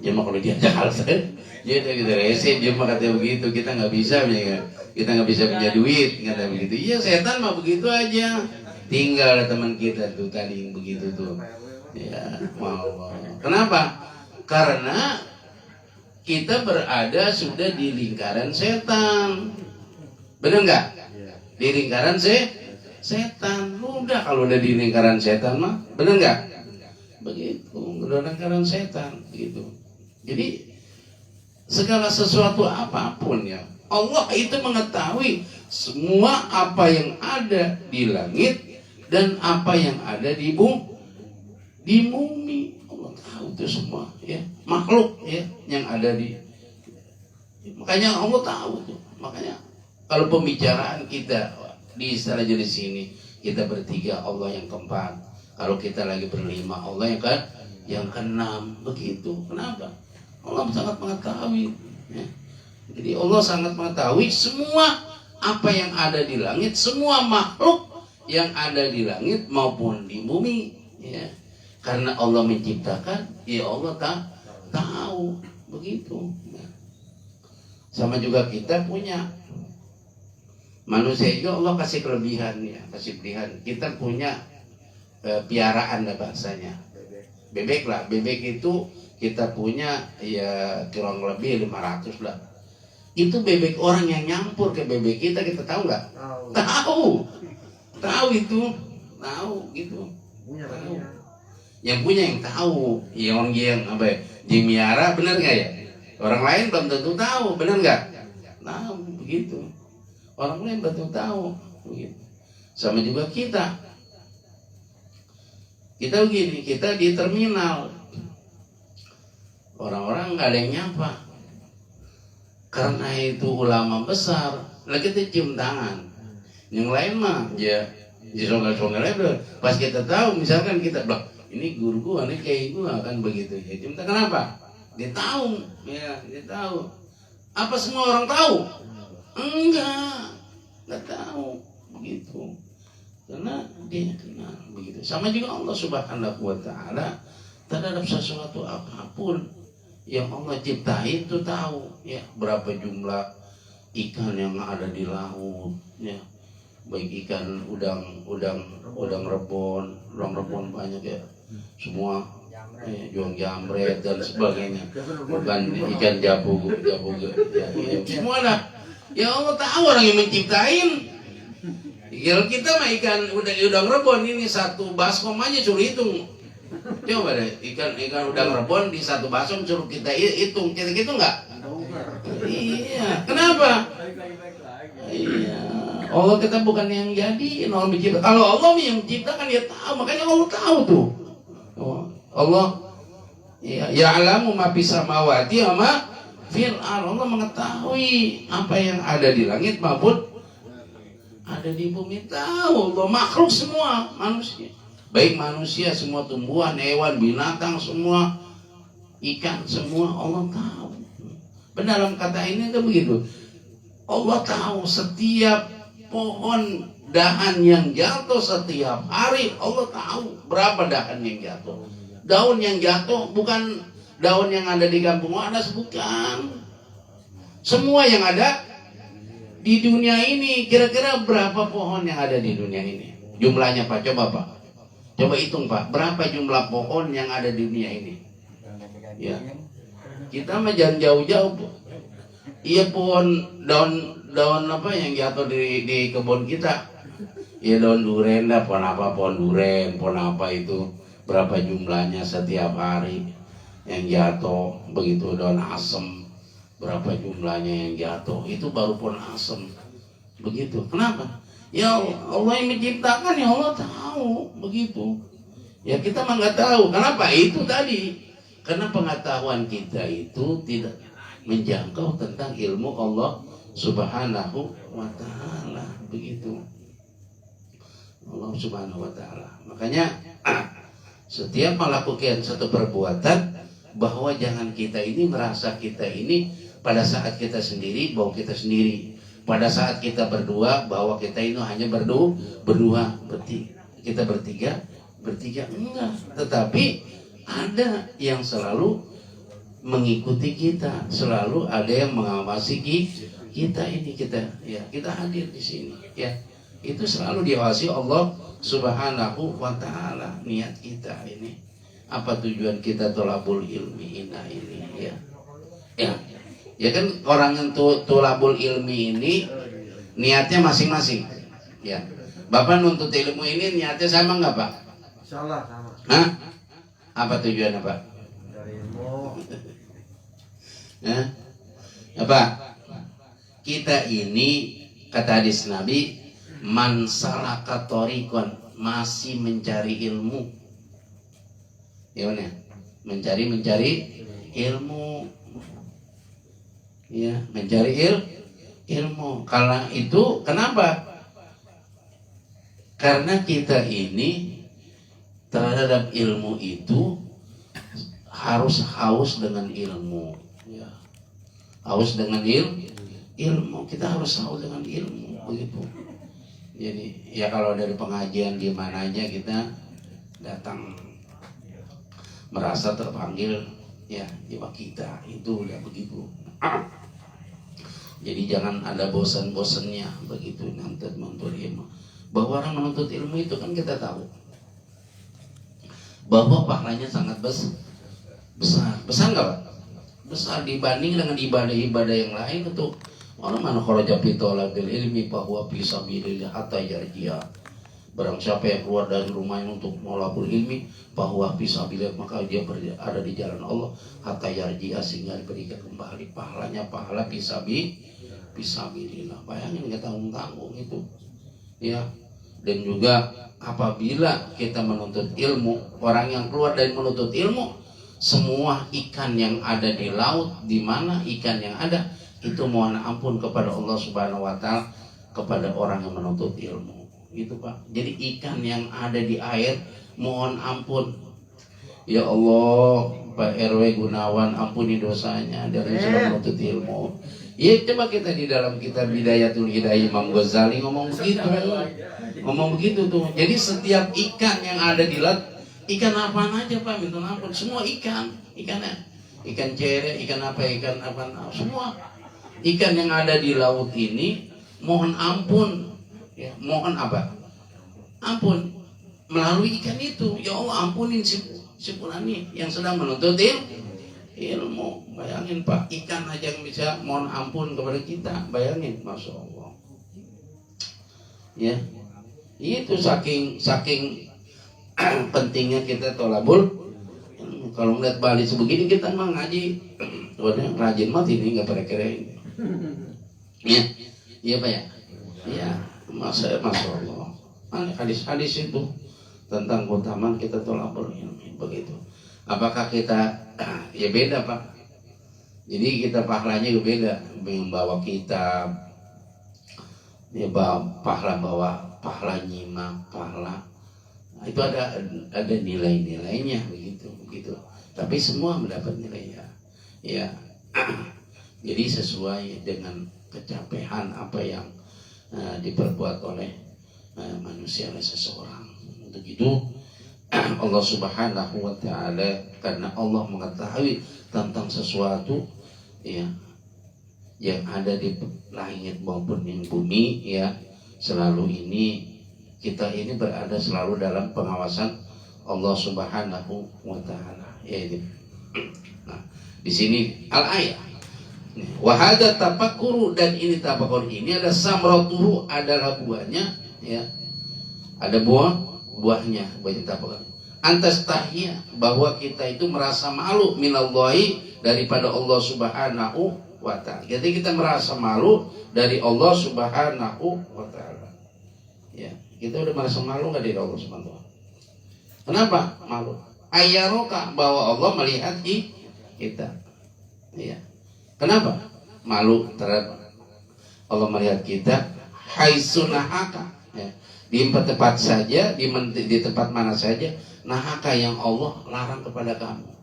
Dia mah kalau diajak alasan, dia udah gitu rese, dia mah katanya begitu. Kita nggak bisa, ya. Kita nggak bisa punya duit, kata begitu. Iya, setan mah begitu aja. Tinggal ada teman kita tuh tadi yang begitu tuh. Ya, mau. Kenapa? Karena kita berada sudah di lingkaran setan. Benar nggak? Di lingkaran setan. Udah kalau udah di lingkaran setan mah, benar nggak? Begitu, udah lingkaran setan, gitu. Jadi segala sesuatu apapun ya, Allah itu mengetahui semua apa yang ada di langit dan apa yang ada di bumi. Allah tahu itu semua, ya, makhluk ya yang ada di. Makanya Allah tahu tuh. Makanya kalau pembicaraan kita di istilah di sini kita bertiga, Allah yang keempat. Kalau kita lagi berlima, Allah yang keenam. Begitu. Kenapa? Allah sangat mengetahui. Ya. Jadi Allah sangat mengetahui semua apa yang ada di langit, semua makhluk yang ada di langit maupun di bumi. Ya. Karena Allah menciptakan, ya Allah tahu. Begitu. Ya. Sama juga kita punya. Manusia juga Allah kasih kelebihan, ya, kasih pilihan. Kita punya piaraan lah bahasanya. Bebek lah, bebek itu kita punya ya kurang lebih 500 lah. Itu bebek orang yang nyampur ke bebek kita tahu nggak? Tahu itu, tahu gitu. Tahu. Yang punya yang tahu, yang apa ya? Miara, benar nggak ya? Orang lain belum tentu tahu, benar nggak? Tahu begitu. Orang lain belum tahu, begitu. Sama juga kita. Kita begini, kita di terminal, orang-orang nggak ada yang nyapa. Karena itu ulama besar, lagi kita cium tangan. Yang lain mah, ya, di songa-songa pas kita tahu, misalkan kita, ini guru gua, ini kiai gua, kan begitu. Ya, cium tangan apa? Dia tahu, ya, dia tahu. Apa semua orang tahu? Enggak tahu, begitu. Karena dia kenal, begitu. Sama juga Allah Subhanahu wa taala terhadap sesuatu apapun yang Allah ciptain itu tahu, ya, berapa jumlah ikan yang ada di laut, ya, baik ikan udang rebon banyak ya, semua juang jambret dan sebagainya, bukan ikan jabu ya, semua lah. Ya Allah tahu orang yang menciptain. Kalau kita mah ikan udang rebon ini satu baskom aja suruh hitung. Coba deh ikan udang rebon di satu baskom suruh kita hitung, kita gitu nggak? Iya, kenapa? Iya, Allah kita bukan yang jadi, orang mencipta. Kalau Allah yang menciptakan dia tahu, makanya Allah tahu tuh. Allah ya'lamu ma fis samawati wa ma fil ardh. Allah mengetahui apa yang ada di langit maupun ada di bumi. Tahu Allah, makhluk semua manusia. Baik manusia, semua tumbuhan, hewan, binatang, semua ikan, semua Allah tahu. Benar dalam kata ini itu begitu. Allah tahu setiap pohon dahan yang jatuh setiap hari. Allah tahu berapa dahan yang jatuh. Daun yang jatuh bukan daun yang ada di kampung Wadas, bukan. Semua yang ada di dunia ini, kira-kira berapa pohon yang ada di dunia ini? Jumlahnya Pak, coba Pak. Coba hitung Pak, berapa jumlah pohon yang ada di dunia ini? Ya. Kita mah jangan jauh-jauh. Iya pohon daun apa yang jatuh di kebun kita? Ya daun duren lah, pohon duren, pohon apa itu? Berapa jumlahnya setiap hari yang jatuh? Begitu daun asem, berapa jumlahnya yang jatuh? Itu baru pohon asem. Begitu. Kenapa? Ya Allah yang menciptakan, ya Allah tahu. Begitu. Ya kita mah nggak tahu. Kenapa? Itu tadi. Karena pengetahuan kita itu tidak menjangkau tentang ilmu Allah Subhanahu wa ta'ala. Begitu. Allah Subhanahu wa ta'ala. Makanya setiap melakukan satu perbuatan, bahwa jangan kita ini merasa kita ini pada saat kita sendiri bahwa kita sendiri, pada saat kita berdua bahwa kita ini hanya berdua, kita bertiga enggak, tetapi ada yang selalu mengikuti kita, selalu ada yang mengawasi kita ini, kita hadir di sini, ya. Itu selalu diawasi Allah Subhanahu wa ta'ala. Niat kita ini, apa tujuan kita tolabul ilmi ini, ya. Ya kan orang yang tolabul ilmi ini niatnya masing-masing, ya. Bapak nuntut ilmu ini niatnya sama nggak Pak? Insyaallah sama. Hah? Apa tujuannya Pak? Dari ilmu. Apa? Kita ini kata hadis Nabi, man salaka thoriqan, masih mencari ilmu. Ya benar. Mencari ilmu. Ya, mencari ilmu. Karena itu kenapa? Karena kita ini terhadap ilmu itu harus haus dengan ilmu, ya. Haus dengan ilmu. Kita harus haus dengan ilmu, begitu. Jadi ya kalau dari pengajian di mana aja kita datang merasa terpanggil, ya jiwa kita itu udah begitu. Jadi jangan ada bosan-bosannya begitu menuntut ilmu. Bahwa orang menuntut ilmu itu kan kita tahu bahwa pahalanya sangat besar nggak Pak? Besar dibanding dengan ibadah-ibadah yang lain. Itu orang mana kharaja fi talabil ilmi bahwa fi sabilillah hatta yarji'a. Barang siapa yang keluar dari rumahnya untuk thalabul ilmi bahwa fi sabilillah, maka dia ada di jalan Allah hatta yarji'a, sehingga diberikan kembali pahalanya, pahala fi sabilillah. Bayangin, nggak tanggung-tanggung itu, ya. Dan juga apabila kita menuntut ilmu, orang yang keluar dari menuntut ilmu, semua ikan yang ada di laut, di mana ikan yang ada, itu mohon ampun kepada Allah Subhanahu wa ta'ala, kepada orang yang menuntut ilmu. Gitu Pak. Jadi ikan yang ada di air, mohon ampun. Ya Allah, Pak RW Gunawan, ampuni dosanya dari sudah menuntut ilmu. Ya coba kita di dalam kitab Bidayatul Hidayah Imam Ghazali ngomong begitu tuh. Jadi setiap ikan yang ada di laut, ikan apaan aja Pak, minta ampun, semua ikannya, ikan cere, ikan apa, semua ikan yang ada di laut ini mohon ampun, ya, mohon apa? Ampun melalui ikan itu. Ya Allah, ampunin si Fulani yang sedang menuntut ilmu. Bayangin Pak, ikan aja yang bisa mohon ampun kepada kita. Bayangin, Masya Allah. Ya, itu saking pentingnya kita tolabul. Kalau ngeliat Bali sebegini kita mah ngaji. Soalnya rajin mah ini nggak pada keren. Ya, iya Pak ya. Ya, Masya Allah. Hadis-hadis itu tentang keutamaan kita tolabul ilmi begitu. Apakah kita ya beda Pak. Jadi kita pahalanya juga beda. Membawa kitab, ya pahala nyimak, pahala itu ada nilai-nilainya begitu. Tapi semua mendapat nilainya. Ya. Jadi sesuai dengan kecapean apa yang diperbuat oleh manusia, oleh seseorang. Untuk itu Allah Subhanahu wa taala, karena Allah mengetahui tentang sesuatu ya yang ada di langit maupun di bumi, ya selalu kita ini berada selalu dalam pengawasan Allah Subhanahu wa taala. Ya ini. Nah, di sini al-ayat. Wa hadza tafakkuru, dan ini tafakkur ini ada samratuhu, adalah buahnya, ya. Ada buahnya tafakkur. Antas tahya, bahwa kita itu merasa malu minallahi, daripada Allah Subhanahu wa ta'ala. Jadi kita merasa malu dari Allah Subhanahu wa ta'ala. Ya, kita udah merasa malu enggak dari Allah Subhanahu wa ta'ala? Kenapa malu? Ayaroka, bahwa Allah melihat kita. Ya. Kenapa malu terhadap Allah melihat kita? Haitsunahaka, ya. Di tempat saja, di tempat mana saja, nahaka yang Allah larang kepada kamu.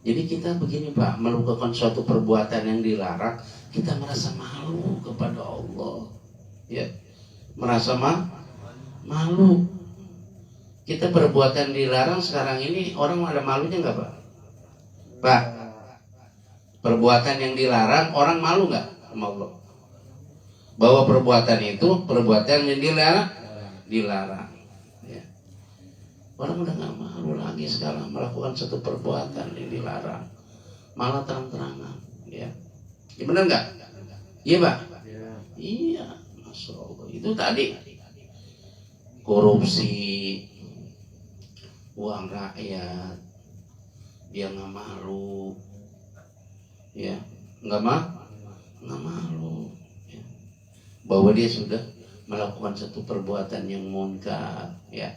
Jadi kita begini Pak, melakukan suatu perbuatan yang dilarang, kita merasa malu kepada Allah, ya, merasa malu. Kita perbuatan dilarang sekarang ini, orang ada malunya nggak Pak? Pak, perbuatan yang dilarang, orang malu nggak sama Allah? Bahwa perbuatan itu perbuatan yang dilarang. Ya. Orang udah nggak malu lagi sekarang melakukan satu perbuatan yang dilarang, malah terang-terangan. Ya, ya benar nggak? Iya Pak. Iya, Masya Allah. Itu tadi korupsi, uang rakyat, dia nggak malu, ya nggak malu. Bahwa dia sudah melakukan satu perbuatan yang munkar, ya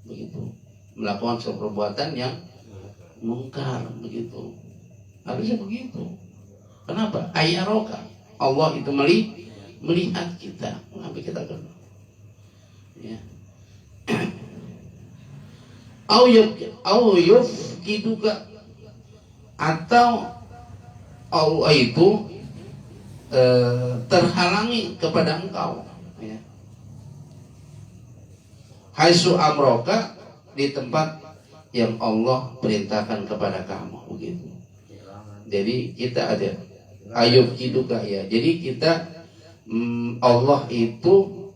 begitu, melakukan satu perbuatan yang munkar, begitu, harusnya begitu. Kenapa? Ayaroka, Allah itu melihat kita, mengapa kita kan, ya. Auyuf kiduka, atau Allah itu terhalangi kepada engkau, ya. Haitsu amroka, di tempat yang Allah perintahkan kepada kamu, begitu. Jadi kita ada ayub kiduka, ya. Jadi kita Allah itu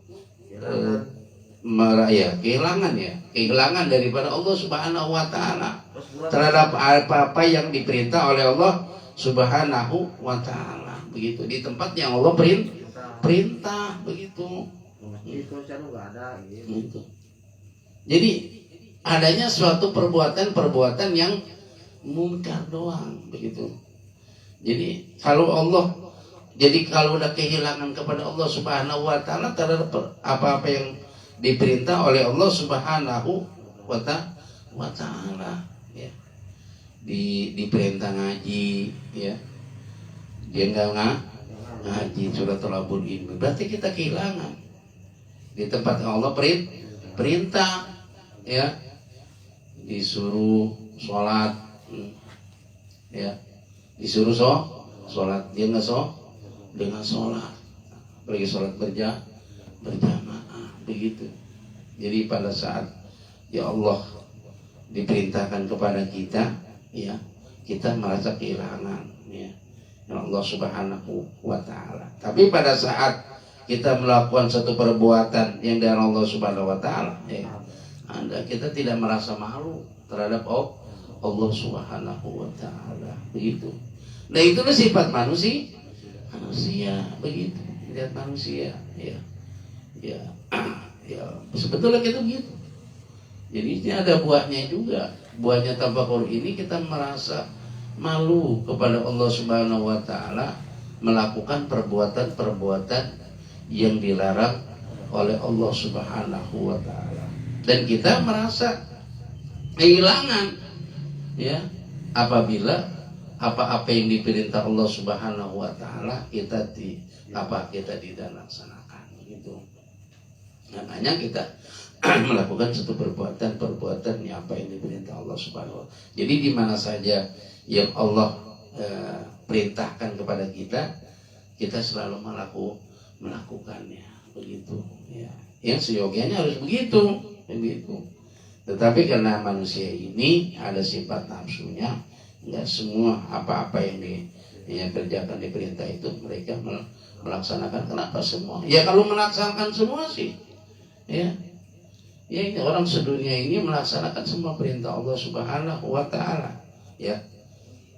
kehilangan daripada Allah Subhanahu wa taala terhadap apa-apa yang diperintah oleh Allah Subhanahu wa taala. Begitu, di tempat yang Allah perintah, begitu. Gitu. Jadi adanya suatu perbuatan yang munkar doang, begitu. Jadi kalau udah kehilangan kepada Allah Subhanahu wa taala terhadap apa-apa yang diperintah oleh Allah Subhanahu wa taala, ya. Diperintah ngaji, ya. Dia enggak ngaji suratul ilmi, berarti kita kehilangan di tempat yang Allah perintah, ya, disuruh sholat, ya, disuruh sholat, dia nggak sholat, pergi sholat berjamaah, begitu. Jadi pada saat ya Allah diperintahkan kepada kita, ya, kita merasa kehilangan, ya. Allah Subhanahu wa ta'ala. Tapi pada saat kita melakukan satu perbuatan yang dari Allah Subhanahu wa ta'ala, kita tidak merasa malu terhadap Allah Subhanahu wa ta'ala, begitu. Nah, itulah sifat manusia begitu. Lihat manusia, ya, sebetulnya kita begitu. Jadi ini ada buahnya juga. Buahnya tafakur ini kita merasa malu kepada Allah Subhanahu wa ta'ala melakukan perbuatan-perbuatan yang dilarang oleh Allah Subhanahu wa ta'ala. Dan kita merasa kehilangan, ya, apabila apa-apa yang diperintah Allah Subhanahu wa ta'ala kita tidak laksanakan, gitu. Makanya kita melakukan satu perbuatan yang apa yang diperintah Allah Subhanahu wa ta'ala. Jadi di mana saja yang Allah perintahkan kepada kita selalu melakukannya, begitu, ya. Yang seyogianya harus begitu. Tetapi karena manusia ini ada sifat nafsunya, nggak semua apa-apa yang kerjakan diperintah itu mereka melaksanakan. Kenapa semua? Ya kalau melaksanakan semua sih, ya ini orang sedunia ini melaksanakan semua perintah Allah Subhanahu wa ta'ala, ya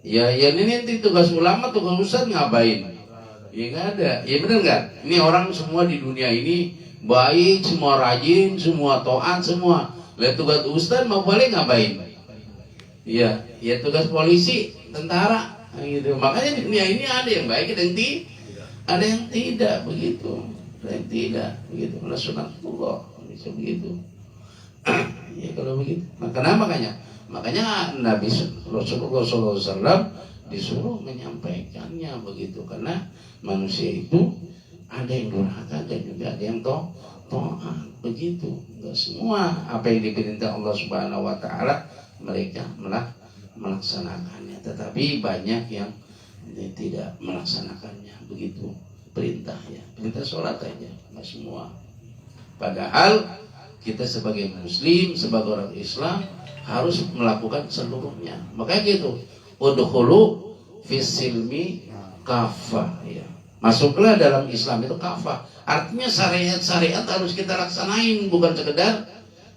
ini nanti tugas ulama, tugas ustadz ngapain? Ya nggak ada, ya benar nggak? Ini orang semua di dunia ini baik, semua rajin, semua taat, semua. Lihat tugas ustadz mau balik ngapain? Ya tugas polisi, tentara, gitu. Makanya di dunia ini ada yang baik, ada yang tidak, begitu. Ada yang tidak, begitu. Karena sunatullah, bisa begitu. Ya kalau begitu. Makanya Nabi Rasulullah SAW disuruh menyampaikannya, begitu. Karena manusia itu ada yang durhaka dan juga ada yang taat, begitu. Enggak semua apa yang diperintah Allah Subhanahu wa ta'ala mereka melaksanakannya, tetapi banyak yang tidak melaksanakannya, begitu. Perintah sholat aja nggak semua. Padahal kita sebagai muslim, sebagai orang Islam harus melakukan seluruhnya. Makanya gitu, udkhulu fis-silmi kafah, ya. Masuklah dalam Islam itu kafah. Artinya syariat-syariat harus kita laksanain, bukan sekedar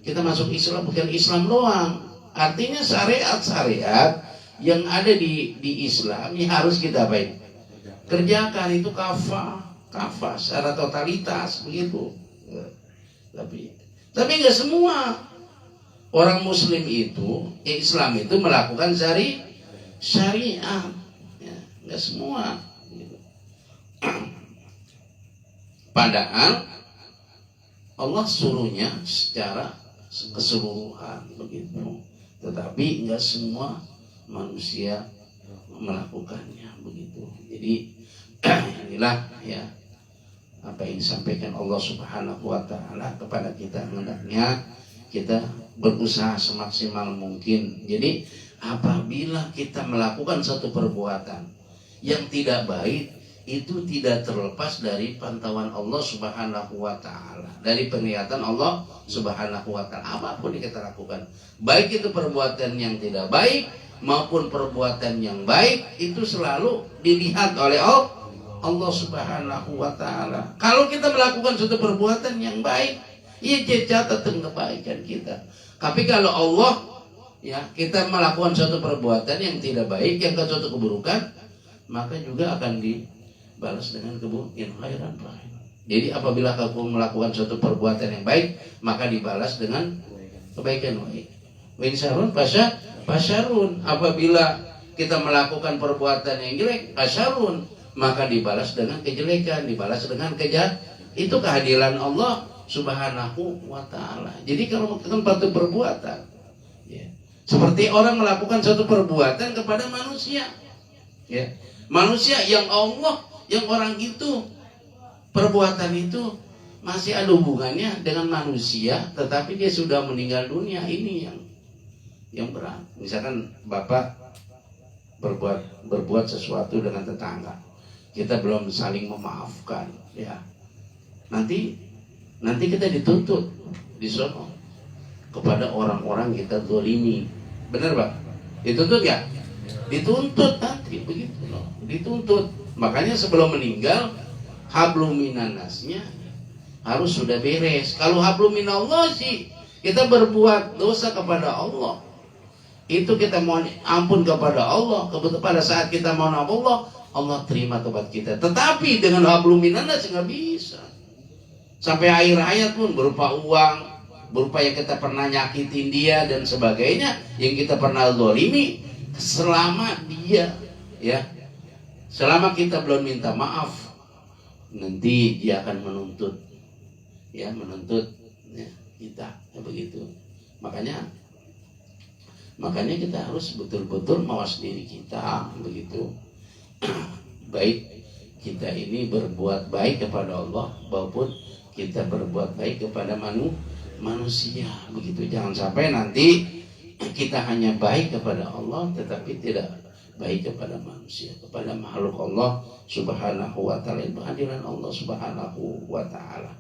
kita masuk Islam, bukan Islam doang. Artinya syariat-syariat yang ada di Islam ini harus kita kerjakan, itu kafah secara totalitas, begitu. Tapi nggak semua orang Muslim itu, Islam itu melakukan syariat, ya, nggak semua. Gitu. Padahal Allah suruhnya secara keseluruhan, begitu. Tetapi nggak semua manusia melakukannya, begitu. Jadi inilah, ya, apa yang disampaikan Allah Subhanahu wa ta'ala kepada kita, hendaknya kita berusaha semaksimal mungkin. Jadi apabila kita melakukan satu perbuatan yang tidak baik, itu tidak terlepas dari pantauan Allah Subhanahu wa ta'ala, dari penglihatan Allah Subhanahu wa ta'ala. Apapun yang kita lakukan, baik itu perbuatan yang tidak baik maupun perbuatan yang baik, itu selalu dilihat oleh Allah Subhanahu wa ta'ala. Kalau kita melakukan suatu perbuatan yang baik, ya catatan kebaikan kita. Tapi kalau Allah, ya, kita melakukan suatu perbuatan yang tidak baik, yang ke suatu keburukan, maka juga akan dibalas dengan khairan. Jadi apabila kamu melakukan suatu perbuatan yang baik, maka dibalas dengan kebaikan. Wa in syarrun fasyarrun. Apabila kita melakukan perbuatan yang jelek, fasyarrun, maka dibalas dengan kejelekan, dibalas dengan kejahatan. Itu keadilan Allah Subhanahu wa ta'ala. Jadi kalau melakukan suatu perbuatan, ya, seperti orang melakukan suatu perbuatan kepada manusia, ya, manusia yang Allah, yang orang itu, perbuatan itu masih ada hubungannya dengan manusia, tetapi dia sudah meninggal dunia. Ini yang berat. Misalkan bapak berbuat sesuatu dengan tetangga, kita belum saling memaafkan, ya, nanti kita dituntut di sono kepada orang-orang kita zalimi. Benar, Pak? Dituntut ya? Dituntut nanti, begitu loh. dituntut. Makanya sebelum meninggal hablum minannasnya harus sudah beres. Kalau hablum minallah sih kita berbuat dosa kepada Allah, itu kita mohon ampun kepada Allah. Pada saat kita mohon ampun Allah, Allah terima tobat kita. Tetapi dengan hablum minannas nggak bisa. Sampai akhir hayat pun berupa uang, berupa yang kita pernah nyakitin dia dan sebagainya, yang kita pernah zalimi, selama dia ya, selama kita belum minta maaf, nanti dia akan menuntut ya, kita ya, begitu. Makanya kita harus betul-betul mawas diri kita begitu. Baik kita ini berbuat baik kepada Allah maupun kita berbuat baik kepada manusia begitu. Jangan sampai nanti kita hanya baik kepada Allah tetapi tidak baik kepada manusia, kepada makhluk Allah Subhanahu wa taala, kehadiran Allah Subhanahu wa taala.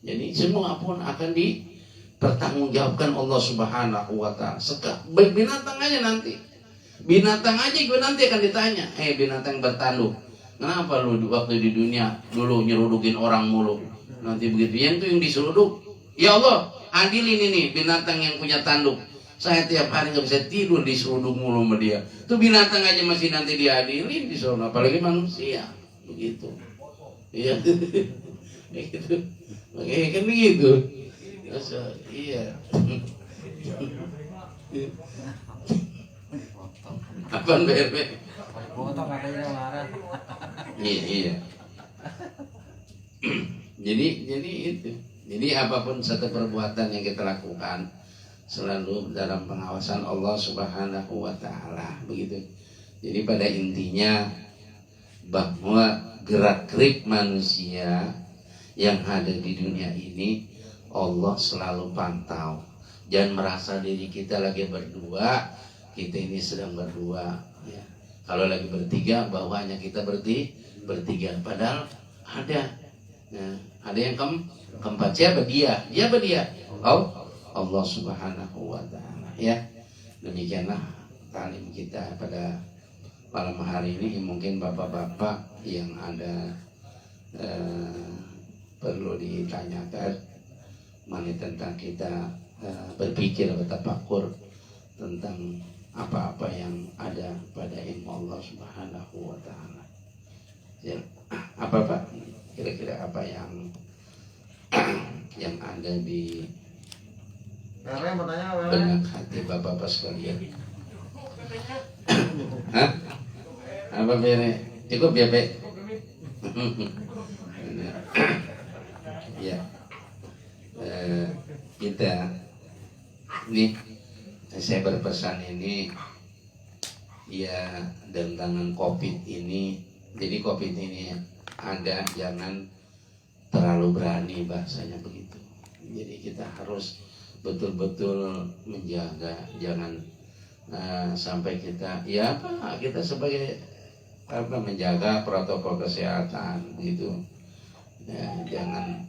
Jadi semua pun akan dipertanggungjawabkan Allah Subhanahu wa taala. Baik binatang aja nanti. Binatang aja gue nanti akan ditanya, binatang bertanduk, kenapa lu waktu di dunia dulu nyerudukin orang mulu? Nanti begitu, yang itu yang diseruduk, ya Allah adilin ini binatang yang punya tanduk. Saya tiap hari nggak bisa tidur diseruduk mulu sama dia. Tuh binatang aja masih nanti diadilin di sana, apalagi manusia begitu. Iya, begitu. Oke, kan begitu. Iya. Apaan BRB? Foto katanya marah. Iya. Jadi itu. Jadi apapun satu perbuatan yang kita lakukan selalu dalam pengawasan Allah Subhanahu wa taala begitu. Jadi pada intinya bahwa gerak-gerik manusia yang ada di dunia ini Allah selalu pantau. Jangan merasa diri kita lagi berdua, kita ini sedang berdua ya. Kalau lagi bertiga bahwa hanya kita bertiga, padahal ada yang keempat. Siapa dia? Allah Subhanahu wa taala ya. Demikianlah talim kita pada malam hari ini. Mungkin bapak-bapak yang ada perlu ditanyakan mengenai tentang kita berpikir atau tafakur tentang apa-apa yang ada pada ilmu Allah Subhanahu wa taala. Ya, apa Pak? Kira-kira apa yang ada di benak hati bapak-bapak sekalian? Hah? Apa bere? Cukup ya, Pak? Ya. Kita nih, saya berpesan ini ya tentang COVID ini. Jadi COVID ini ada, jangan terlalu berani, bahasanya begitu. Jadi kita harus betul-betul menjaga, jangan sampai kita kita sebagai menjaga protokol kesehatan gitu ya, jangan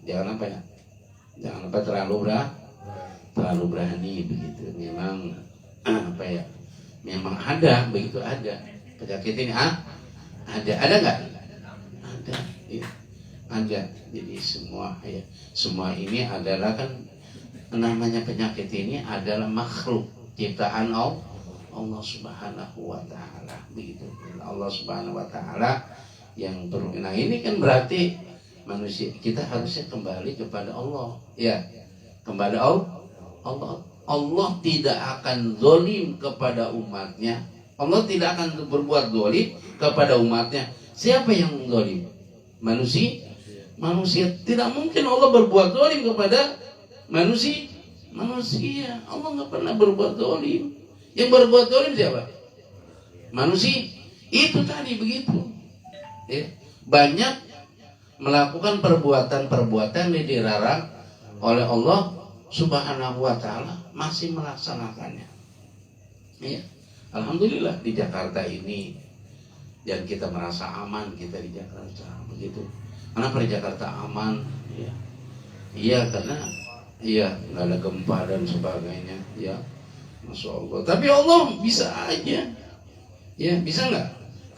terlalu berani begitu. Memang memang ada begitu, ada penyakit ini ada nggak? Ada ya. Ada. Jadi semua ini adalah kan namanya penyakit ini adalah makhluk ciptaan Allah Subhanahu wa taala begitu. Allah Subhanahu wa taala yang nah ini kan berarti manusia kita harusnya kembali kepada Allah ya, kepada Allah. Allah tidak akan zalim kepada umatnya. Allah tidak akan berbuat zalim kepada umatnya. Siapa yang zalim? Manusia. Tidak mungkin Allah berbuat zalim kepada manusia. Allah nggak pernah berbuat zalim. Yang berbuat zalim siapa? Manusia. Itu tadi begitu. Ya. Banyak melakukan perbuatan-perbuatan yang dilarang oleh Allah Subhanahu wa taala, masih melaksanakannya. Ya. Alhamdulillah di Jakarta ini, dan kita merasa aman kita di Jakarta begitu. Kenapa di Jakarta aman? Ya. Iya karena nggak ada gempa dan sebagainya. Ya, Masya Allah. Tapi Allah bisa aja. Ya bisa nggak?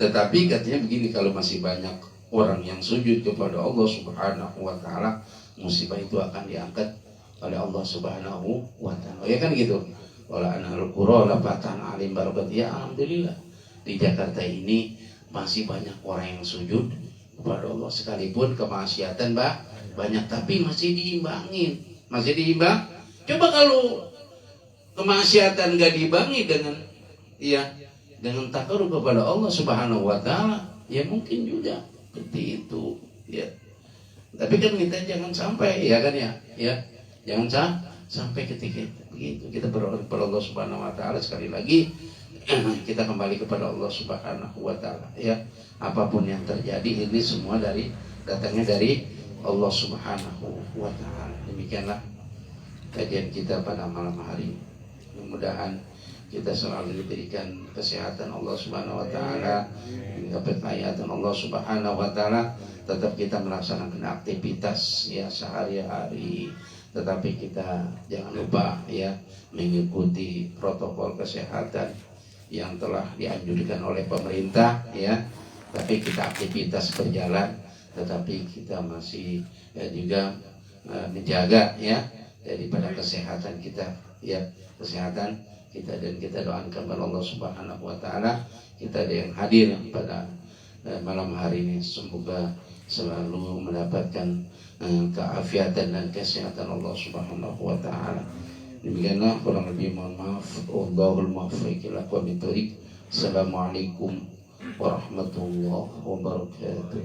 Tetapi katanya begini, kalau masih banyak orang yang sujud kepada Allah Subhanahu wa taala, musibah itu akan diangkat oleh Allah Subhanahu wa taala. Ya kan gitu. Wala anal qura la fatan alim barakat. Ya alhamdulillah di Jakarta ini masih banyak orang yang sujud kepada Allah, sekalipun kemaksiatan banyak, tapi masih diimbangin. Coba kalau kemaksiatan gak diimbangi dengan takarub kepada Allah Subhanahu wa taala, ya mungkin juga seperti itu ya. Tapi kan kita jangan sampai ya kan ya jangan sampai ketika begitu kita berdoa kepada Allah Subhanahu wa taala. Sekali lagi kita kembali kepada Allah Subhanahu wa taala ya. Apapun yang terjadi ini semua datangnya dari Allah Subhanahu wa taala. Demikianlah kajian kita pada malam hari. Mudah-mudahan kita selalu diberikan kesehatan Allah Subhanahu wa taala, mendapat ayatan Allah Subhanahu wa taala, tetap kita melaksanakan aktivitas ya sehari-hari, tetapi kita jangan lupa ya mengikuti protokol kesehatan yang telah dianjurkan oleh pemerintah ya. Tapi kita aktivitas berjalan, tetapi kita masih juga menjaga ya daripada kesehatan kita ya, kesehatan kita, dan kita doakan kepada Allah Subhanahu wa taala kita yang hadir pada malam hari ini semoga selalu mendapatkan keafiatan dan kesehatan Allah Subhanahu wa taala. Demikianlah, kurang lebih mohon maaf. Wallahul muwaffiq ila aqwamit thoriq. Assalamualaikum warahmatullahi wabarakatuh.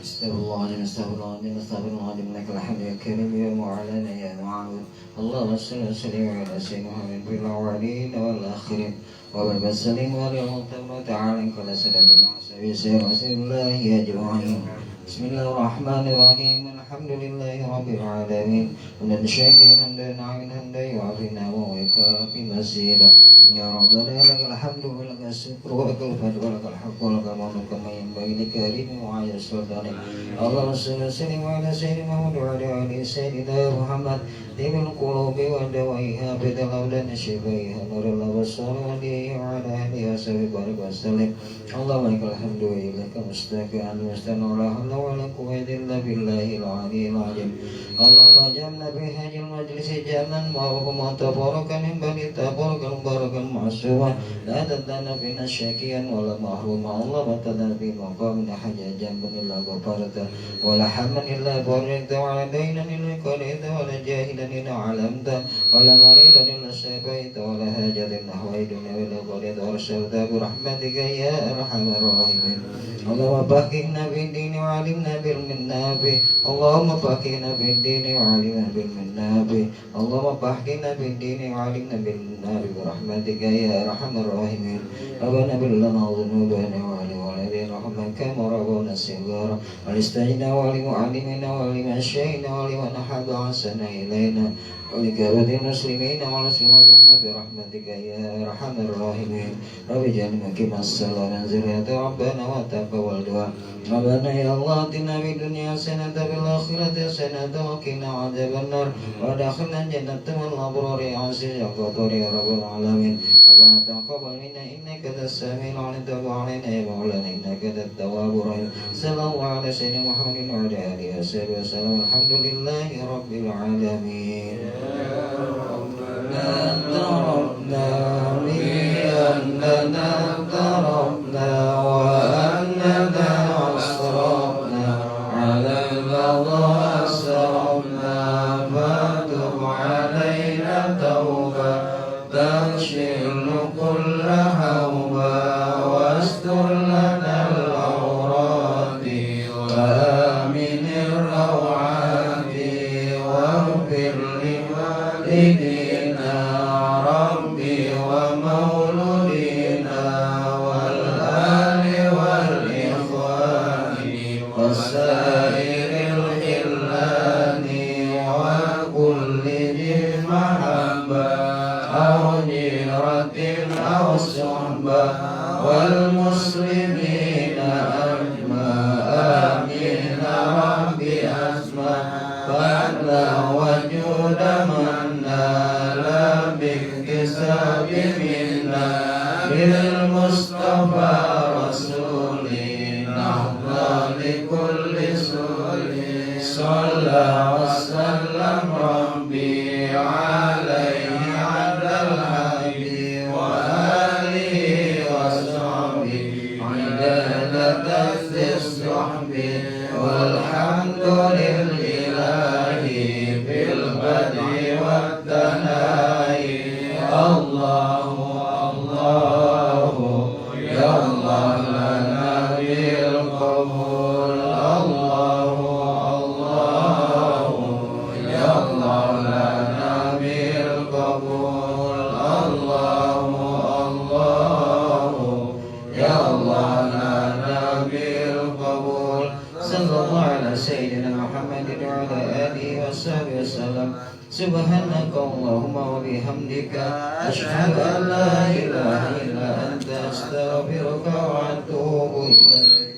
Astagfirullahaladzim, astagfirullahaladzim, astagfirullahaladzim. Lakal hamdu ya karim ya mu'alana ya mu'awid. Allahumma salli wa sallim ala sayyidina Muhammad fil awwalin wal akhirin wa bil basalim wa lil ta'ala kala sadatina sabi sirrasillahi ajma'in. Bismillahirrahmanirrahim. Alhamdulillahi rabbil alamin. Hamdan syakiran hamdan hamdan yu'afina wa yukafi masjidah. Ya Rabbana lakal hamdu wa lakal syukru wa lakal fadlu wa lakal haqqu wa lakal manu kama yanbaghi li karimi wa ayyi sultanik. Allahumma salli wa sallim ala sayyidina Muhammad wa ala ali sayyidina Muhammad. Tibil qulubi wa dawaiha bidal awdan shifaiha nurul absar wa lihi wa ala ahlihi wa sahbihi barik wa sallim. Allahumma lakal hamdu wa ilaika mustaqan mustanu la hawla wa la quwwata illa billahil aliyyil azim. Allahumma jamna bi hajil majlisi jaman wa hukum tabarakan min bani tabarakan barakan ma'suma la tadana bina syakiyan wa la mahruma. Allah wa tadana bi maqamin hajajan illa ghafarta wa la hamman illa barita wa la daynan illa qalita wa la jahilan illa alamta wa la maridan illa shafaita wa la hajatin nahwaidun illa qalita wa arsalta bi rahmatika ya arhamar rahimin. Allahumma faqihna bid dini wa alimna bil minnabi. Allahumma faqihna bid dini wa alimna bil minnabi. Allahumma faqihna bid dini wa alimna bil minnabi bi rahmatika ya arhamar rahimin. Rabbana bil lana dhunubana wa li walidina rahmaka wa rabbana sighara wal istajna wa li mu'allimina wa li masyaina wa li man habba hasana ilaina ولكافة المسلمين والمسلمات برحمتك يا أرحم الراحمين. رب اجعل مقيم الصلاة من ذرية ربنا وتقبل دعاء. ربنا يا الله آتنا في الدنيا حسنة وفي الآخرة حسنة وقنا عذاب النار وادخلنا الجنة مع الأبرار يا عزيز يا غفور يا رب العالمين. ربنا تقبل منا إنك أنت السميع العليم. تب علينا يا مولانا إنك أنت التواب الرحيم. صلى الله على سيدنا محمد وعلى آله وصحبه وسلم. الحمد لله رب العالمين. اعترفنا بأننا اعترفنا وأننا أسرفنا على البغاء أسرفنا فتب علينا توبة تغشل كل هوبة واستر لنا العورات وآمن الروعات واغفر لوالدينا ربي ومولودينا وسلم ربي عليه عبد الحبيب وآله وصحبه عدد الصحب والحمد لله في البدء والثناء الله الله يا الله لنا بالقبول الله الله يا الله لنا بالقبول الله الله يا الله لنا بالقبول صلى الله على سيدنا محمد وعلى آله وصحبه وسلم سبحانك اللهم وبحمدك أشهد أن لا إله إلا أنت أستغفرك وأتوب إليك